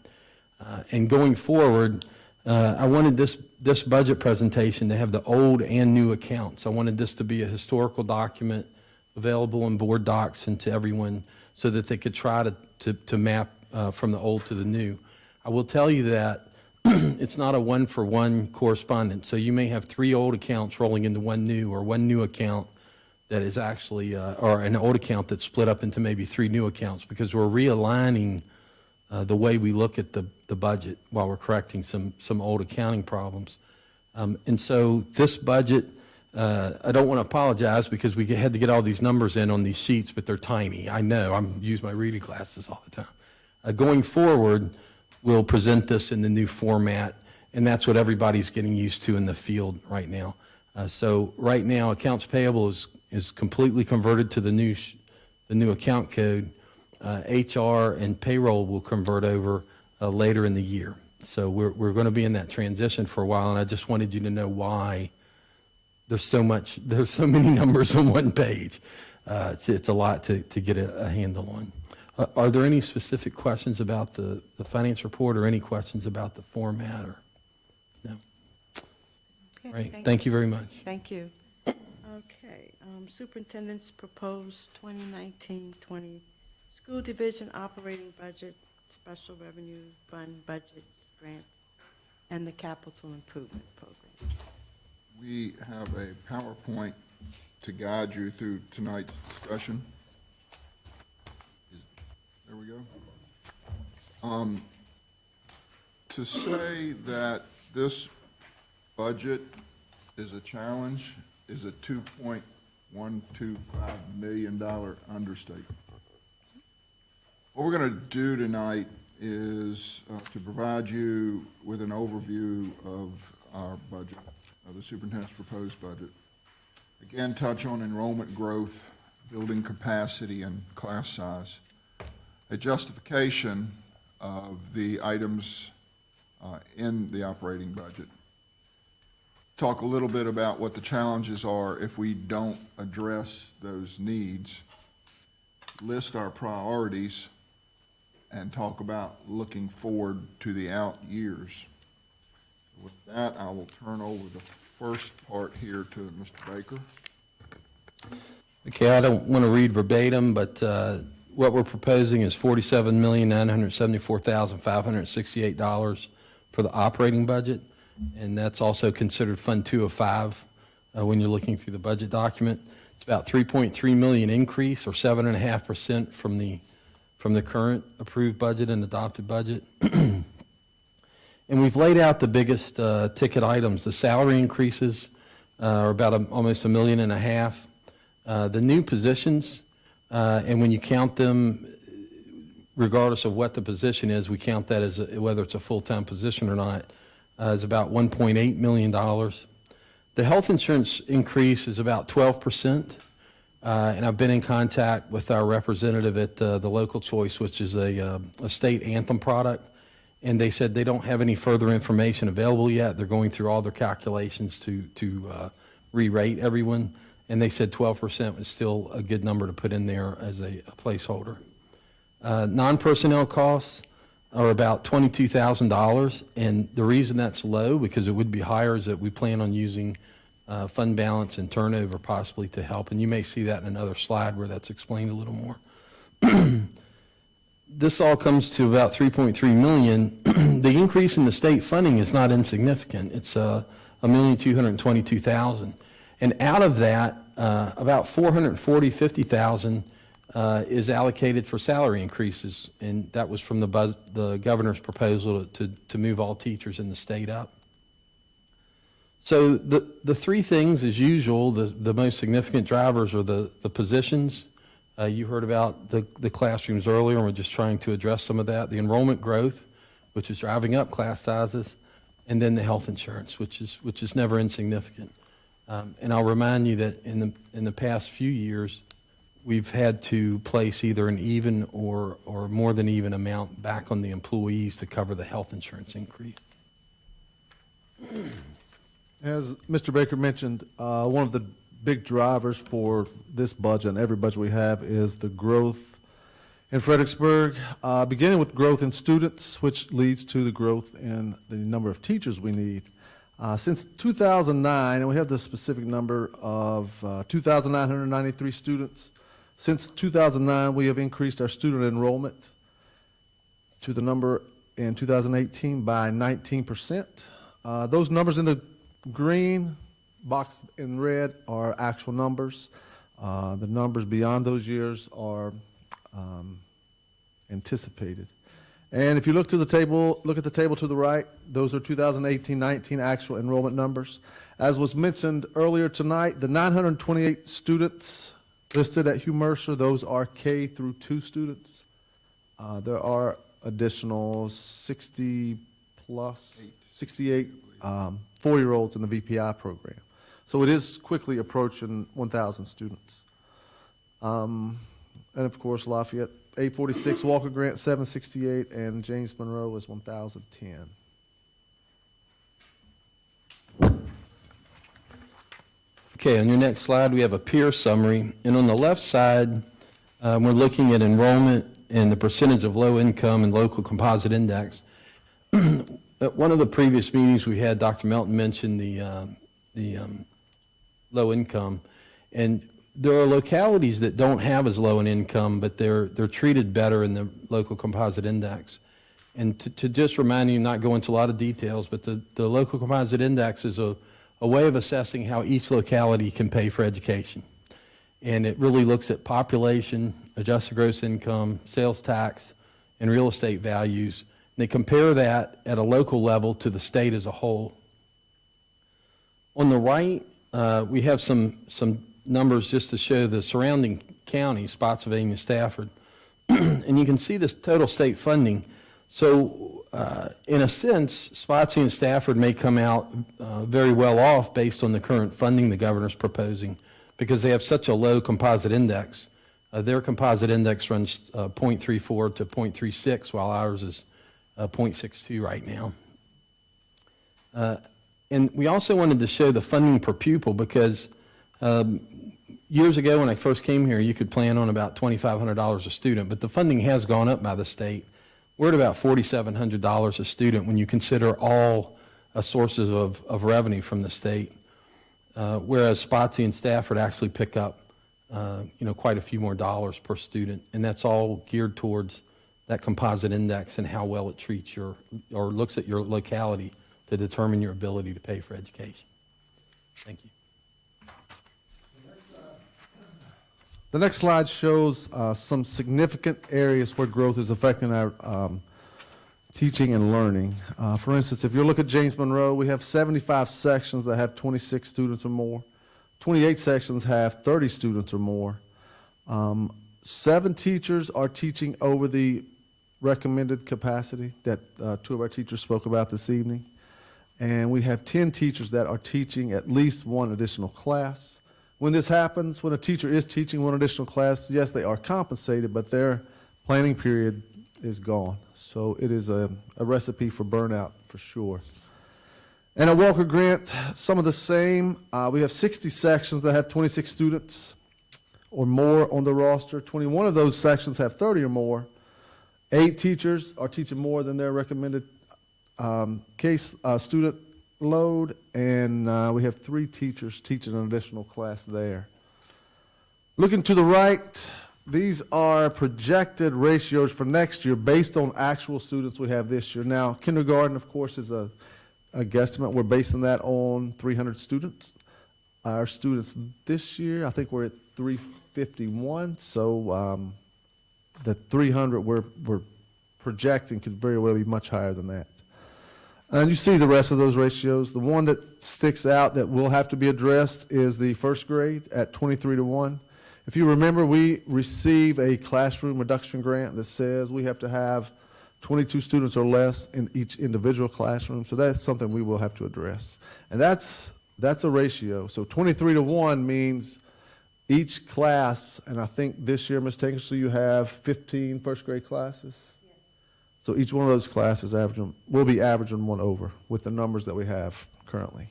And going forward, I wanted this budget presentation to have the old and new accounts. I wanted this to be a historical document available in board docs and to everyone so that they could try to map from the old to the new. I will tell you that it's not a one-for-one correspondence. So you may have 3 old accounts rolling into one new, or one new account that is actually, or an old account that's split up into maybe 3 new accounts, because we're realigning the way we look at the budget while we're correcting some old accounting problems. And so this budget, I don't want to apologize because we had to get all these numbers in on these sheets, but they're tiny. I know, I use my reading glasses all the time. Going forward, we'll present this in the new format, and that's what everybody's getting used to in the field right now. So right now, accounts payable is completely converted to the new account code. HR and payroll will convert over later in the year. So we're going to be in that transition for a while, and I just wanted you to know why there's so many numbers on one page. It's a lot to get a handle on. Are there any specific questions about the finance report, or any questions about the format? Or no? Okay, Right. Thank you very much. Thank you. Okay, Superintendent's proposed 2019-20 school division operating budget, special revenue fund budgets, grants, and the capital improvement program. We have a PowerPoint to guide you through tonight's discussion. There we go. To say that this budget is a challenge is a 2-point $125 million understatement. What we're going to do tonight is to provide you with an overview of our budget, of the superintendent's proposed budget. Again, touch on enrollment growth, building capacity, and class size. A justification of the items in the operating budget. Talk a little bit about what the challenges are if we don't address those needs. List our priorities and talk about looking forward to the out years. With that, I will turn over the first part here to Mr. Baker. Okay, I don't want to read verbatim, but what we're proposing is $47,974,568 for the operating budget, and that's also considered Fund 205 when you're looking through the budget document. It's about $3.3 million increase, or 7.5% from the current approved budget and adopted budget. And we've laid out the biggest ticket items. The salary increases are about almost $1.5 million. The new positions, and when you count them, regardless of what the position is, we count that as whether it's a full-time position or not, is about $1.8 million. The health insurance increase is about 12%, and I've been in contact with our representative at the Local Choice, which is a state anthem product, and they said they don't have any further information available yet. They're going through all their calculations to re-rate everyone, and they said 12% was still a good number to put in there as a placeholder. Non-personnel costs are about $22,000, and the reason that's low, because it would be higher, is that we plan on using fund balance and turnover possibly to help, and you may see that in another slide where that's explained a little more. This all comes to about $3.3 million. The increase in the state funding is not insignificant. It's $1,222,000. And out of that, about $450,000 is allocated for salary increases, and that was from the governor's proposal to move all teachers in the state up. So the three things, as usual, the most significant drivers are the positions. You heard about the classrooms earlier, and we're just trying to address some of that. The enrollment growth, which is driving up class sizes, and then the health insurance, which is never insignificant. And I'll remind you that in the past few years, we've had to place either an even or more than even amount back on the employees to cover the health insurance increase. As Mr. Baker mentioned, one of the big drivers for this budget and every budget we have is the growth in Fredericksburg, beginning with growth in students, which leads to the growth in the number of teachers we need. Since 2009, and we have the specific number of 2,993 students. Since 2009, we have increased our student enrollment to the number in 2018 by 19%. Those numbers in the green box in red are actual numbers. The numbers beyond those years are anticipated. And if you look at the table to the right, those are 2018-19 actual enrollment numbers. As was mentioned earlier tonight, the 928 students listed at Hugh Mercer, those are K through 2 students. There are additional 68 4-year-olds in the VPI program. So it is quickly approaching 1,000 students. And of course, Lafayette, 846, Walker Grant, 768, and James Monroe is 1,010. Okay, on your next slide, we have a peer summary. And on the left side, we're looking at enrollment and the percentage of low income and local composite index. At one of the previous meetings we had, Dr. Melton mentioned the low income. And there are localities that don't have as low an income, but they're treated better in the local composite index. And to just remind you, not go into a lot of details, but the local composite index is a way of assessing how each locality can pay for education. And it really looks at population, adjusted gross income, sales tax, and real estate values. And they compare that at a local level to the state as a whole. On the right, we have some numbers just to show the surrounding counties, Spotsylvania, Stafford. And you can see this total state funding. So in a sense, Spotsy and Stafford may come out very well off based on the current funding the governor's proposing because they have such a low composite index. Their composite index runs 0.34 to 0.36, while ours is 0.62 right now. And we also wanted to show the funding per pupil because years ago when I first came here, you could plan on about $2,500 a student, but the funding has gone up by the state. We're at about $4,700 a student when you consider all sources of revenue from the state, whereas Spotsy and Stafford actually pick up quite a few more dollars per student, and that's all geared towards that composite index and how well it treats your, or looks at your locality to determine your ability to pay for education. Thank you. The next slide shows some significant areas where growth is affecting our teaching and learning. For instance, if you look at James Monroe, we have 75 sections that have 26 students or more. 28 sections have 30 students or more. 7 teachers are teaching over the recommended capacity that 2 of our teachers spoke about this evening. And we have 10 teachers that are teaching at least 1 additional class. When this happens, when a teacher is teaching 1 additional class, yes, they are compensated, but their planning period is gone. So it is a recipe for burnout for sure. And at Walker Grant, some of the same. We have 60 sections that have 26 students or more on the roster. 21 of those sections have 30 or more. 8 teachers are teaching more than their recommended student load, and we have 3 teachers teaching an additional class there. Looking to the right, these are projected ratios for next year based on actual students we have this year. Now, kindergarten, of course, is a guesstimate. We're basing that on 300 students. Our students this year, I think we're at 351, so the 300 we're projecting could very well be much higher than that. And you see the rest of those ratios. The one that sticks out that will have to be addressed is the first grade at 23-1. If you remember, we receive a classroom reduction grant that says we have to have 22 students or less in each individual classroom. So that's something we will have to address. And that's a ratio. So 23-1 means each class, and I think this year, Ms. Tankersley, you have 15 first grade classes? So each one of those classes will be averaging 1 over with the numbers that we have currently.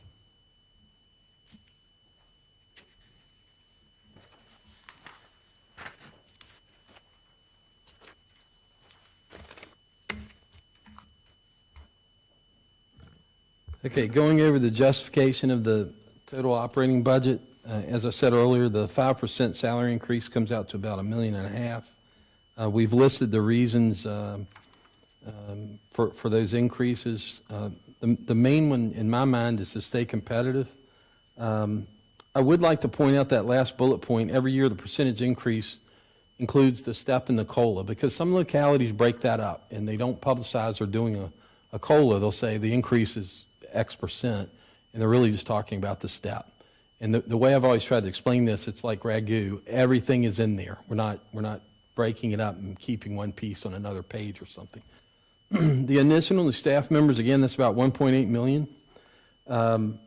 Okay, going over the justification of the total operating budget, as I said earlier, the 5% salary increase comes out to about $1.5 million. We've listed the reasons for those increases. The main one in my mind is to stay competitive. I would like to point out that last bullet point. Every year the percentage increase includes the step and the COLA, because some localities break that up and they don't publicize they're doing a COLA. They'll say the increase is X percent, and they're really just talking about the step. And the way I've always tried to explain this, it's like ragu. Everything is in there. We're not breaking it up and keeping one piece on another page or something. The additional the staff members, again, that's about $1.8 million. The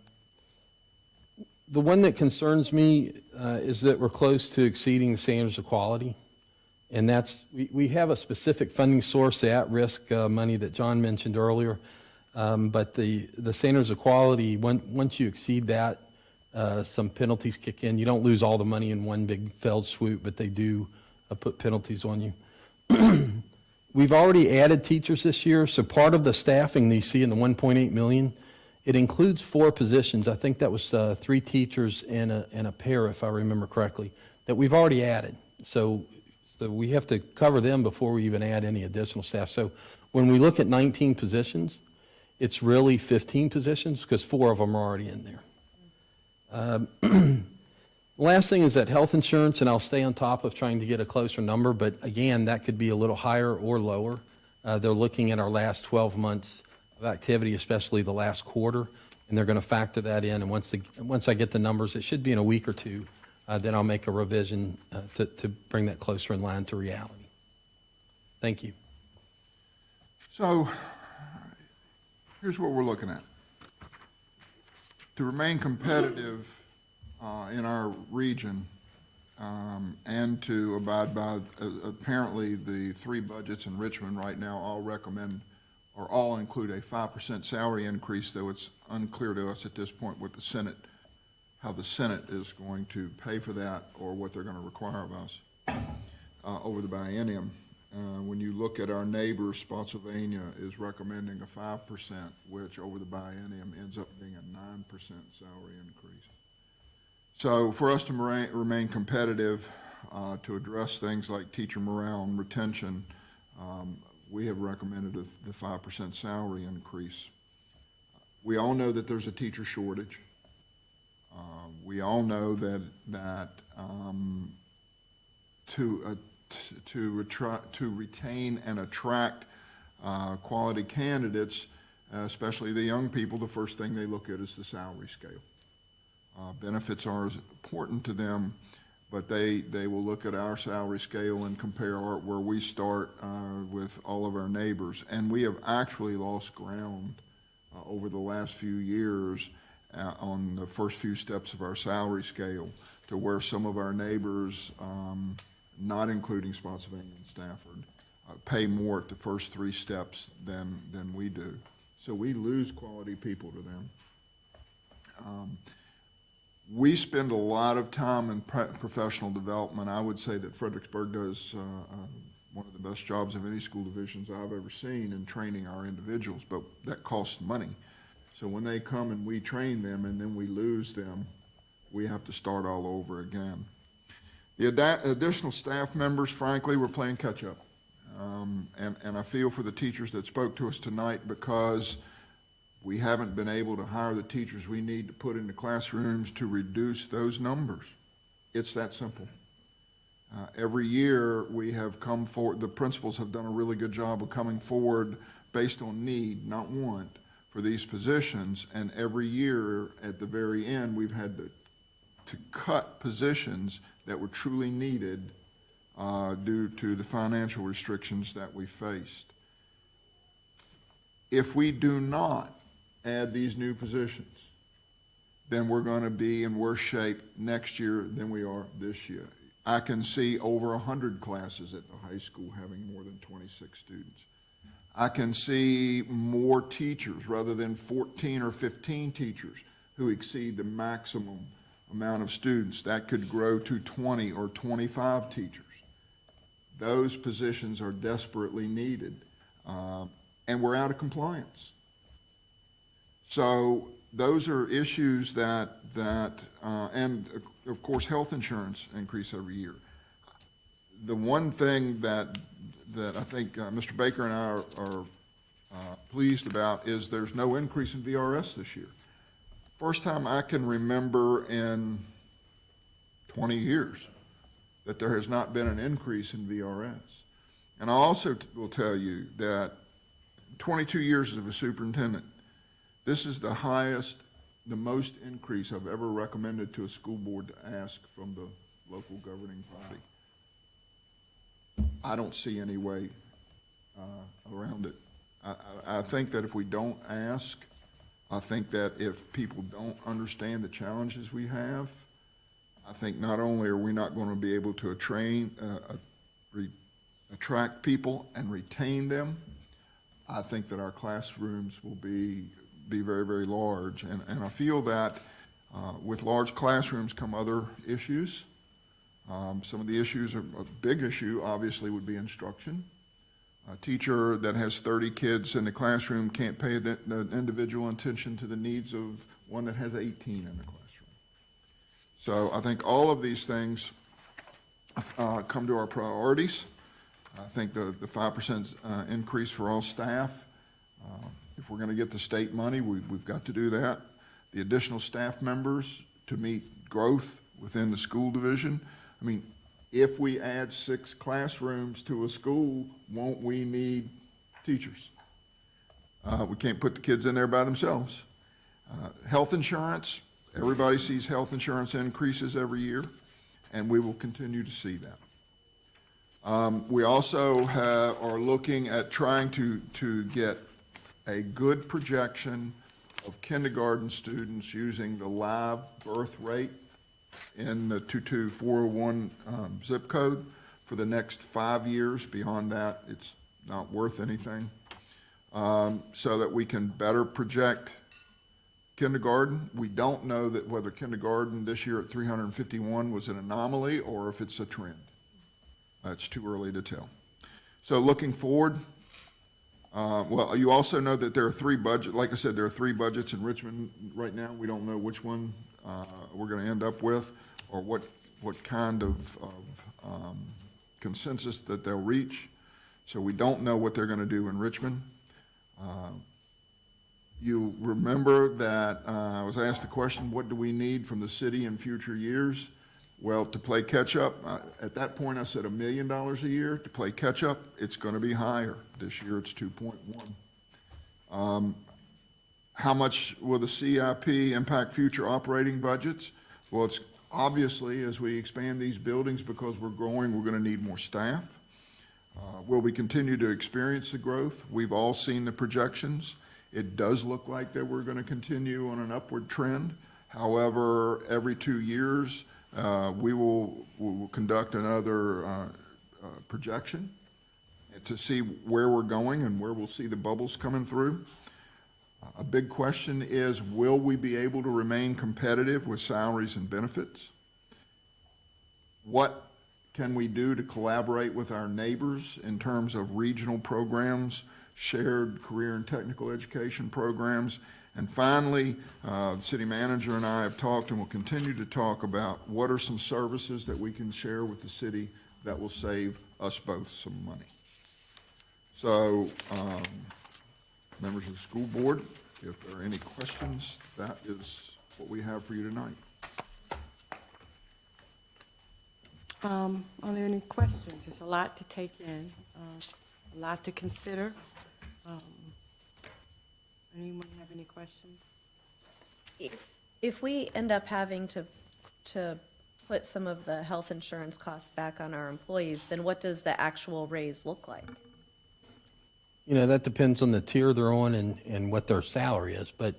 one that concerns me is that we're close to exceeding the standards of quality. And that's, we have a specific funding source, the at-risk money that John mentioned earlier. But the standards of quality, once you exceed that, some penalties kick in. You don't lose all the money in one big felled swoop, but they do put penalties on you. We've already added teachers this year, so part of the staffing that you see in the $1.8 million, it includes 4 positions. I think that was 3 teachers and a pair, if I remember correctly, that we've already added. So we have to cover them before we even add any additional staff. So when we look at 19 positions, it's really 15 positions because 4 of them are already in there. Last thing is that health insurance, and I'll stay on top of trying to get a closer number, but again, that could be a little higher or lower. They're looking at our last 12 months of activity, especially the last quarter, and they're going to factor that in. And once I get the numbers, it should be in a week or 2, then I'll make a revision to bring that closer in line to reality. Thank you. So here's what we're looking at. To remain competitive in our region and to abide by, apparently the three budgets in Richmond right now all recommend or all include a 5% salary increase, though it's unclear to us at this point what the Senate, how the Senate is going to pay for that or what they're going to require of us over the biennium. When you look at our neighbors, Spotsylvania is recommending a 5%, which over the biennium ends up being a 9% salary increase. So for us to remain competitive, to address things like teacher morale and retention, we have recommended the 5% salary increase. We all know that there's a teacher shortage. We all know that to retain and attract quality candidates, especially the young people, the first thing they look at is the salary scale. Benefits are as important to them, but they will look at our salary scale and compare where we start with all of our neighbors. And we have actually lost ground over the last few years on the first few steps of our salary scale to where some of our neighbors, not including Spotsylvania and Stafford, pay more at the first three steps than we do. So we lose quality people to them. We spend a lot of time in professional development. I would say that Fredericksburg does one of the best jobs of any school divisions I've ever seen in training our individuals, but that costs money. So when they come and we train them and then we lose them, we have to start all over again. The additional staff members, frankly, we're playing catch up. And I feel for the teachers that spoke to us tonight because we haven't been able to hire the teachers we need to put into classrooms to reduce those numbers. It's that simple. Every year we have come forward, the principals have done a really good job of coming forward based on need, not want, for these positions. And every year at the very end, we've had to cut positions that were truly needed due to the financial restrictions that we faced. If we do not add these new positions, then we're going to be in worse shape next year than we are this year. I can see over 100 classes at the high school having more than 26 students. I can see more teachers rather than 14 or 15 teachers who exceed the maximum amount of students. That could grow to 20 or 25 teachers. Those positions are desperately needed, and we're out of compliance. So those are issues that and of course health insurance increase every year. The one thing that I think Mr. Baker and I are pleased about is there's no increase in VRS this year. First time I can remember in 20 years that there has not been an increase in VRS. And I also will tell you that 22 years as a superintendent, this is the highest, the most increase I've ever recommended to a school board to ask from the local governing body. I don't see any way around it. I think that if we don't ask, I think that if people don't understand the challenges we have, I think not only are we not going to be able to attract people and retain them, I think that our classrooms will be very, very large. And I feel that with large classrooms come other issues. Some of the issues, a big issue obviously would be instruction. A teacher that has 30 kids in the classroom can't pay individual attention to the needs of one that has 18 in the classroom. So I think all of these things come to our priorities. I think the 5% increase for all staff, if we're going to get the state money, we've got to do that. The additional staff members to meet growth within the school division. I mean, if we add 6 classrooms to a school, won't we need teachers? We can't put the kids in there by themselves. Health insurance, everybody sees health insurance increases every year. and we will continue to see that. We also are looking at trying to get a good projection of kindergarten students using the live birth rate in the 22401 zip code for the next 5 years. Beyond that, it's not worth anything. So that we can better project kindergarten. We don't know that whether kindergarten this year at 351 was an anomaly or if it's a trend. It's too early to tell. So looking forward, well, you also know that there are three budgets. Like I said, there are three budgets in Richmond right now. We don't know which one we're going to end up with or what kind of consensus that they'll reach. So we don't know what they're going to do in Richmond. You remember that I was asked the question, what do we need from the city in future years? Well, to play catch-up, at that point I said $1 million a year. To play catch-up, it's going to be higher. This year it's 2.1. How much will the CIP impact future operating budgets? Well, it's obviously, as we expand these buildings, because we're growing, we're going to need more staff. Will we continue to experience the growth? We've all seen the projections. It does look like that we're going to continue on an upward trend. However, every 2 years, we will conduct another projection to see where we're going and where we'll see the bubbles coming through. A big question is, will we be able to remain competitive with salaries and benefits? What can we do to collaborate with our neighbors in terms of regional programs, shared career and technical education programs? And finally, the city manager and I have talked and will continue to talk about what are some services that we can share with the city that will save us both some money. So, members of the school board, if there are any questions, that is what we have for you tonight. Are there any questions? It's a lot to take in, a lot to consider. Anyone have any questions? If we end up having to put some of the health insurance costs back on our employees, then what does the actual raise look like? You know, that depends on the tier they're on and what their salary is. But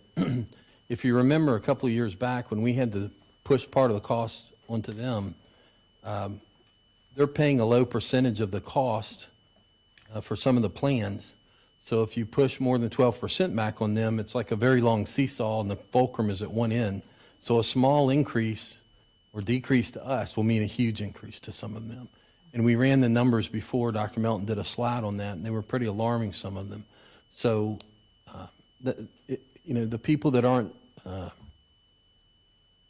if you remember a couple of years back when we had to push part of the cost onto them, they're paying a low percentage of the cost for some of the plans. So if you push more than 12% back on them, it's like a very long seesaw and the fulcrum is at one end. So a small increase or decrease to us will mean a huge increase to some of them. And we ran the numbers before. Dr. Melton did a slide on that, and they were pretty alarming, some of them. So, the people that aren't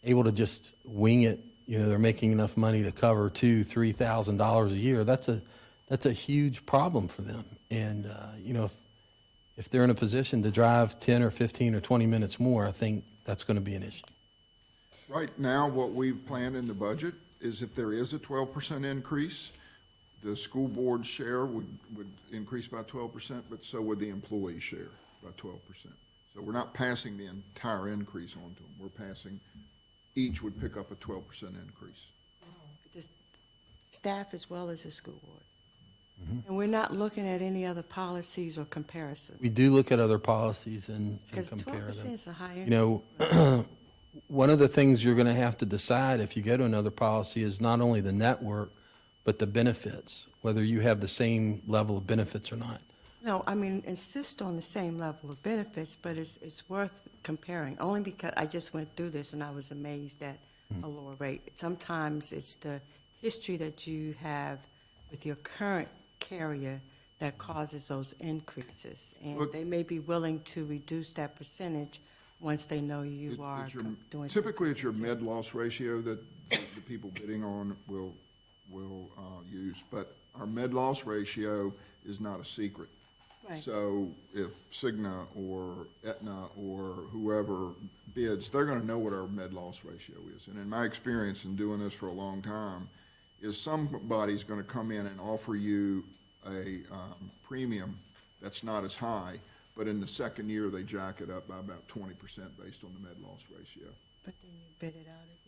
able to just wing it, they're making enough money to cover $2,000-$3,000 a year. That's a huge problem for them. And if they're in a position to drive 10 or 15 or 20 minutes more, I think that's going to be an issue. Right now, what we've planned in the budget is if there is a 12% increase, the school board share would increase by 12%, but so would the employee share by 12%. So we're not passing the entire increase on to them. We're passing, each would pick up a 12% increase. Just staff as well as the school board. Mm-hmm. And we're not looking at any other policies or comparisons. We do look at other policies and compare them. 12% is a high increase. One of the things you're going to have to decide if you go to another policy is not only the network, but the benefits, whether you have the same level of benefits or not. No, I mean, insist on the same level of benefits, but it's worth comparing, only because I just went through this and I was amazed at a lower rate. Sometimes it's the history that you have with your current carrier that causes those increases. And they may be willing to reduce that percentage once they know you are doing. Typically, it's your med-loss ratio that the people bidding on will use, but our med-loss ratio is not a secret. Right. So if Cigna or Aetna or whoever bids, they're going to know what our med-loss ratio is. And in my experience in doing this for a long time, is somebody's going to come in and offer you a premium that's not as high, but in the second year, they jack it up by about 20% based on the med-loss ratio. But then you bid it out again.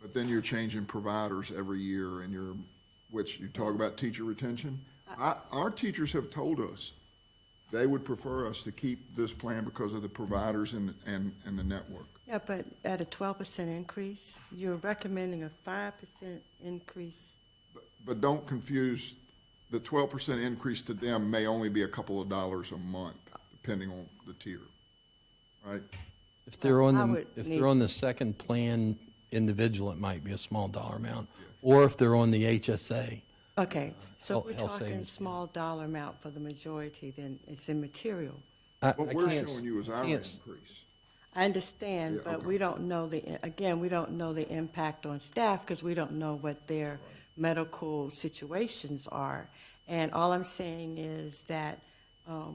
But then you're changing providers every year, and which you talk about teacher retention. Our teachers have told us they would prefer us to keep this plan because of the providers and the network. Yeah, but at a 12% increase, you're recommending a 5% increase. But don't confuse, the 12% increase to them may only be a couple of dollars a month, depending on the tier, right? If they're I on would if need- they're on the second plan individual, it might be a small dollar amount. Or if they're on the HSA. Okay, so if we're Health talking savings. small dollar amount for the majority, then it's immaterial. What we're can't- showing you is our can't- increase. I understand, Yeah, but okay. we don't know again, we don't know the impact on staff because we don't know what their medical situations are. And all I'm saying is that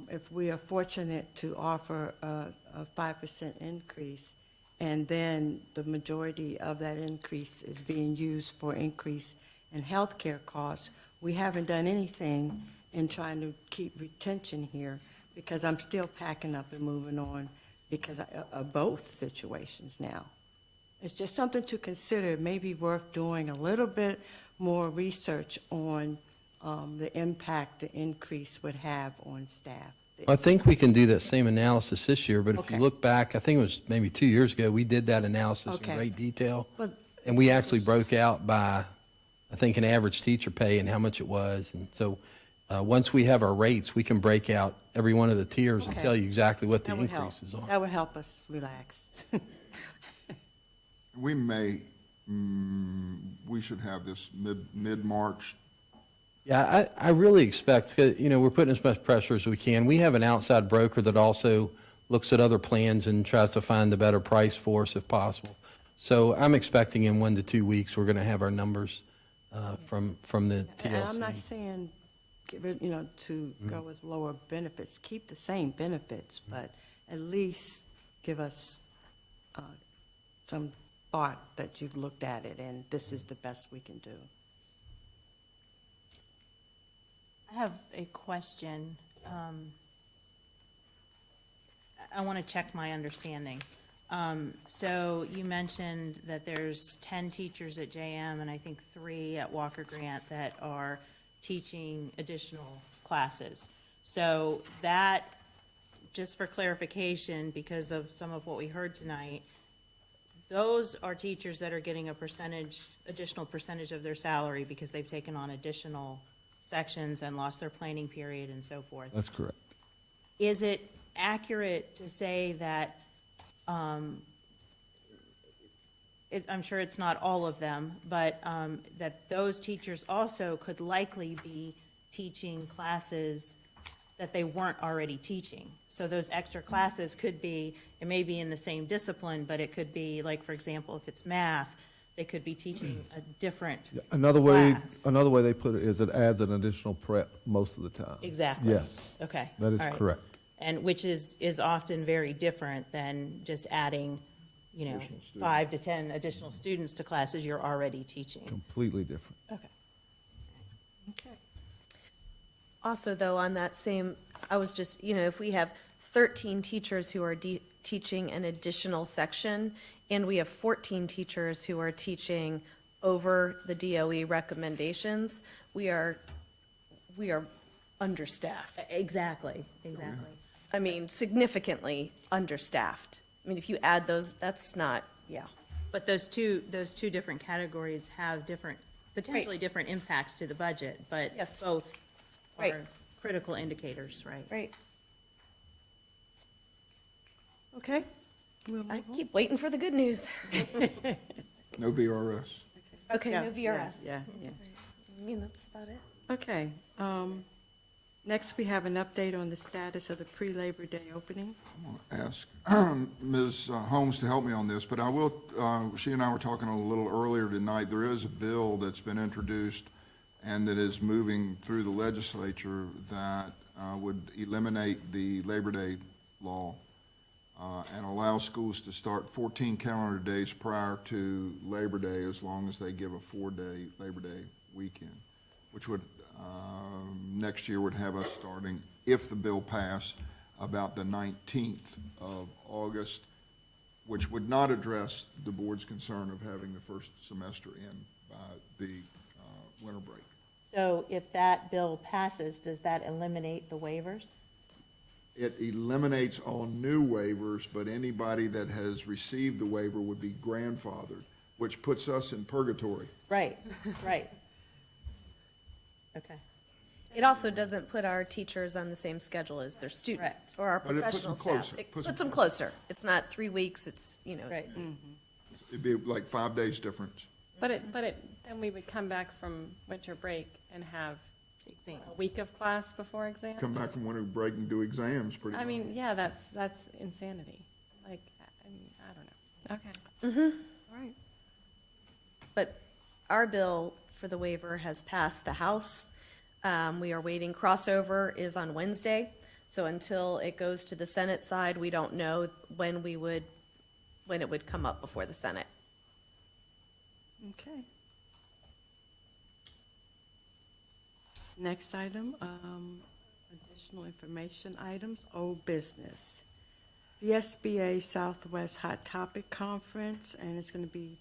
if we are fortunate to offer a 5% increase, and then the majority of that increase is being used for increase in healthcare costs, we haven't done anything in trying to keep retention here, because I'm still packing up and moving on because of both situations now. It's just something to consider. It may be worth doing a little bit more research on the impact the increase would have on staff. I think we can do that same analysis this year, but if you Okay. look back, I think it was maybe 2 years ago, we did that analysis in Okay. great detail. But And we actually broke out by, I think, an average teacher pay and how much it was. And so, once we have our rates, we can break out every one of the tiers and Okay. tell you exactly what the that would help. increases are. That would help us relax. We we should have this mid-March. Yeah, I really expect, because, we're putting as much pressure as we can. We have an outside broker that also looks at other plans and tries to find the better price for us if possible. So I'm expecting in 1 to 2 weeks, we're going to have our numbers from the And I'm not TLC. saying, get rid, to go with lower benefits. Keep the same benefits, but at least give us some thought that you've looked at it and this is the best we can do. I have a question. I want to check my understanding. So you mentioned that there's 10 teachers at JM and I think 3 at Walker Grant that are teaching additional classes. So that, just for clarification, because of some of what we heard tonight, those are teachers that are getting additional percentage of their salary because they've taken on additional sections and lost their planning period and so forth. That's correct. Is it accurate to say that, I'm sure it's not all of them, but that those teachers also could likely be teaching classes that they weren't already teaching? So those extra classes could be, it may be in the same discipline, but it could be, like, for example, if it's math, they could be teaching a different Another way class. they put it is it adds an additional prep most of the time. Exactly. Yes. Okay. That is All right. correct. And which is often very different than just adding, Additional students. 5 to 10 additional students to classes you're already teaching. Completely different. Okay. Okay. Also, though, on that same, I was just, if we have 13 teachers who are teaching an additional section, and we have 14 teachers who are teaching over the DOE recommendations, we are understaffed. Exactly. I mean, significantly understaffed. I mean, if you add those, that's not, yeah. But those two different categories have potentially different impacts to the budget, but Yes. both Right. are critical indicators, right? Right. Okay. We'll I move on. keep waiting for the good news. No VRS. Okay, Yeah, no VRS. Yeah. I mean, that's about it. Okay. Next, we have an update on the status of the pre-Labor Day opening. I'm going to ask Ms. Holmes to help me on this, but I will, she and I were talking a little earlier tonight. There is a bill that's been introduced and that is moving through the legislature that would eliminate the Labor Day law and allow schools to start 14 calendar days prior to Labor Day as long as they give a 4-day Labor Day weekend, which would next year would have us starting, if the bill passed, about the 19th of August. which would not address the board's concern of having the first semester in by the winter break. So if that bill passes, does that eliminate the waivers? It eliminates all new waivers, but anybody that has received the waiver would be grandfathered, which puts us in purgatory. Right, right. Okay. It also doesn't put our teachers on the same schedule as their students or our But it puts them professional staff. closer. It Puts puts them them closer. It's not 3 weeks, it's, you know, it's- Right. It'd be like 5 days difference. Then we would come back from winter break and have a week of class before exam. Come back from winter break and do exams pretty much. I mean, yeah, that's insanity. Like, I don't know. Okay. All right. But our bill for the waiver has passed the House. We are waiting, crossover is on Wednesday, so until it goes to the Senate side, we don't know when it would come up before the Senate. Okay. Next item, additional information items, old business. VSBA Southwest Hot Topic Conference, and it's going to be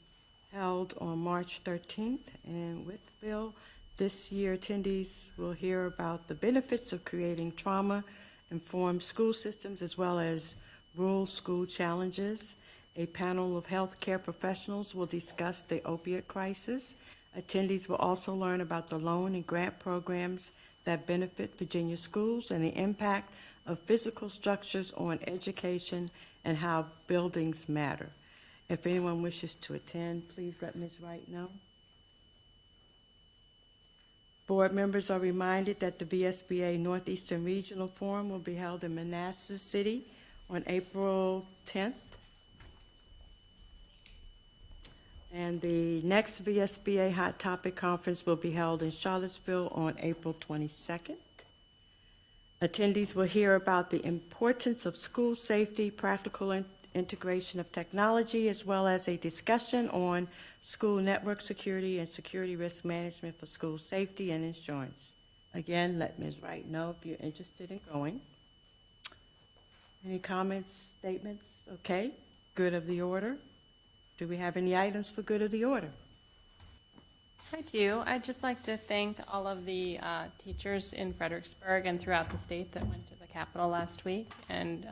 held on March 13th. And with Bill, this year attendees will hear about the benefits of creating trauma-informed school systems as well as rural school challenges. A panel of healthcare professionals will discuss the opiate crisis. Attendees will also learn about the loan and grant programs that benefit Virginia schools and the impact of physical structures on education and how buildings matter. If anyone wishes to attend, please let Ms. Wright know. Board members are reminded that the VSBA Northeastern Regional Forum will be held in Manassas City on April 10th. And the next VSBA Hot Topic Conference will be held in Charlottesville on April 22nd. Attendees will hear about the importance of school safety, practical integration of technology, as well as a discussion on school network security and security risk management for school safety and insurance. Again, let Ms. Wright know if you're interested in going. Any comments, statements? Okay, good of the order. Do we have any items for good of the order? I do. I'd just like to thank all of the teachers in Fredericksburg and throughout the state that went to the Capitol last week and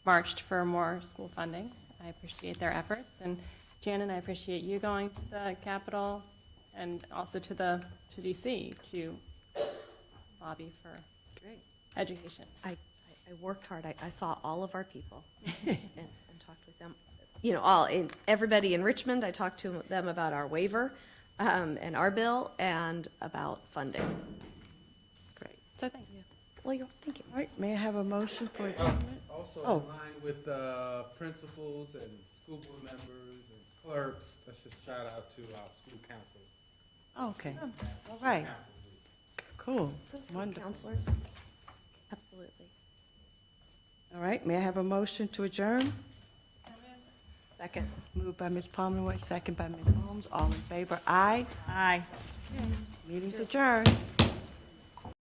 marched for more school funding. I appreciate their efforts. And Shannon, I appreciate you going to the Capitol and also to DC to lobby for education. I worked hard. I saw all of our people and talked with them. You know, everybody in Richmond, I talked to them about our waiver and our bill and about funding. Great. So thanks. Well, thank you. All right, may I have a motion for adjournment? Also, Oh. in line with principals and school board members and clerks, let's just shout out to our school counselors. Okay, all right, cool, Principal wonderful. counselors. Absolutely. All right, may I have a motion to adjourn? Second. Moved by Ms. Pomeroy, second by Ms. Holmes. All in favor, aye. Aye. Meeting's adjourned.